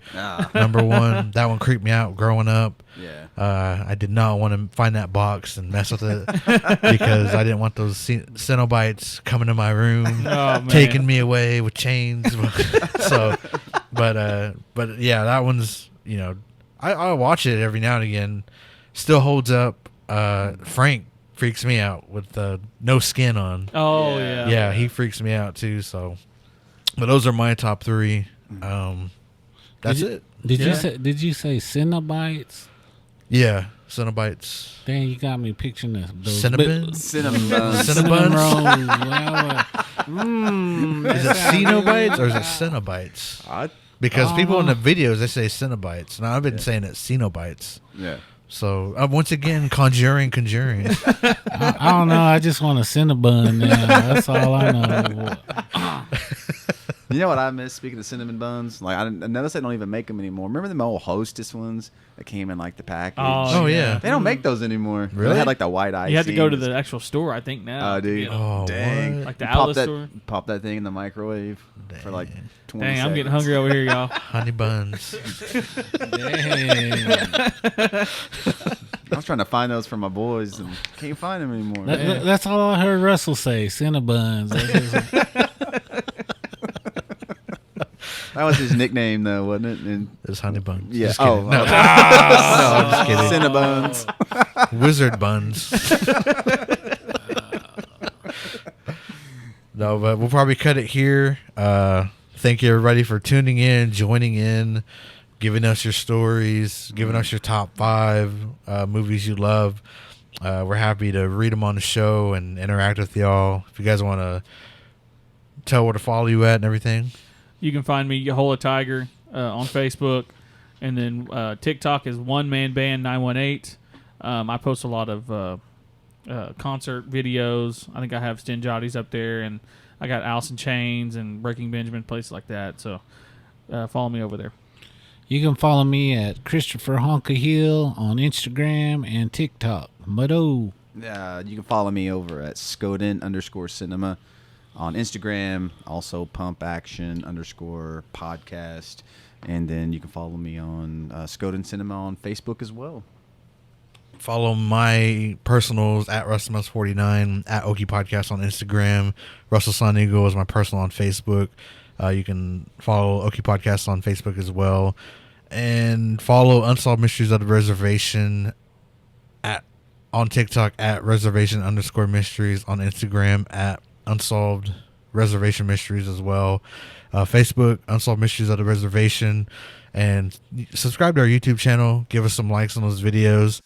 Number one. That one creeped me out growing up. Yeah. I did not want to find that box and mess with it because I didn't want those Cenobites coming to my room, taking me away with chains. So, but yeah, that one's, you know, I watch it every now and again. Still holds up. Frank freaks me out with no skin on. Oh Yeah. yeah. He freaks me out too. So, but those are my top three. That's it. Did you say Cenobites? Yeah, Cenobites. Dang, you got me picturing those Cinnabon? Cinnamon. Cinnabons? Is it Cenobites or is it Cenobites? Because people in the videos, they say Cenobites. Now, I've been saying it Cenobites. Yeah. So, once again, conjuring. I don't know. I just want a Cinnabon now. That's all I know. You know what I miss? Speaking of cinnamon buns, like I noticed they don't even make them anymore. Remember the old Hostess ones that came in like the package? Oh, yeah. They don't make those anymore. Really? They had like the white icing. You have to go to the actual store, I think now. Oh, dude. Oh, dang. what? Like the You outlet store. Pop that thing in the microwave for like 20 Dang, seconds. I'm getting hungry over here, y'all. Honey buns. Dang. I was trying to find those for my boys and can't find them anymore. That's all I heard Russell say. Cinnabons. That was his nickname, though, wasn't it? And It's honey buns. yeah. Just kidding. Oh, No, I'm just kidding. Cinnabuns. Wizard buns. No, but we'll probably cut it here. Thank you, everybody, for tuning in, joining in, giving us your stories, giving us your top 5 movies you love. We're happy to read them on the show and interact with y'all. If you guys want to tell where to follow you at and everything. You can find me, Yahola Tiger, on Facebook. And then TikTok is One Man Band 918. I post a lot of concert videos. I think I have Stinjotties up there, and I got Alice in Chains and Breaking Benjamin, places like that. So follow me over there. You can follow me at Christopher Honka Hill on Instagram and TikTok. You You can follow me over at Skoden_cinema on Instagram, also Pump Action _podcast. And then you can follow me on Skoden Cinema on Facebook as well. Follow my personals at RussellMouse49, at Okie Podcast on Instagram. Russell Sun Eagle is my personal on Facebook. You can follow Okie Podcast on Facebook as well. And follow Unsolved Mysteries of the Reservation on TikTok at Reservation_Mysteries, on Instagram at Unsolved Reservation Mysteries as well. Facebook, Unsolved Mysteries of the Reservation. And subscribe to our YouTube channel. Give us some likes on those videos.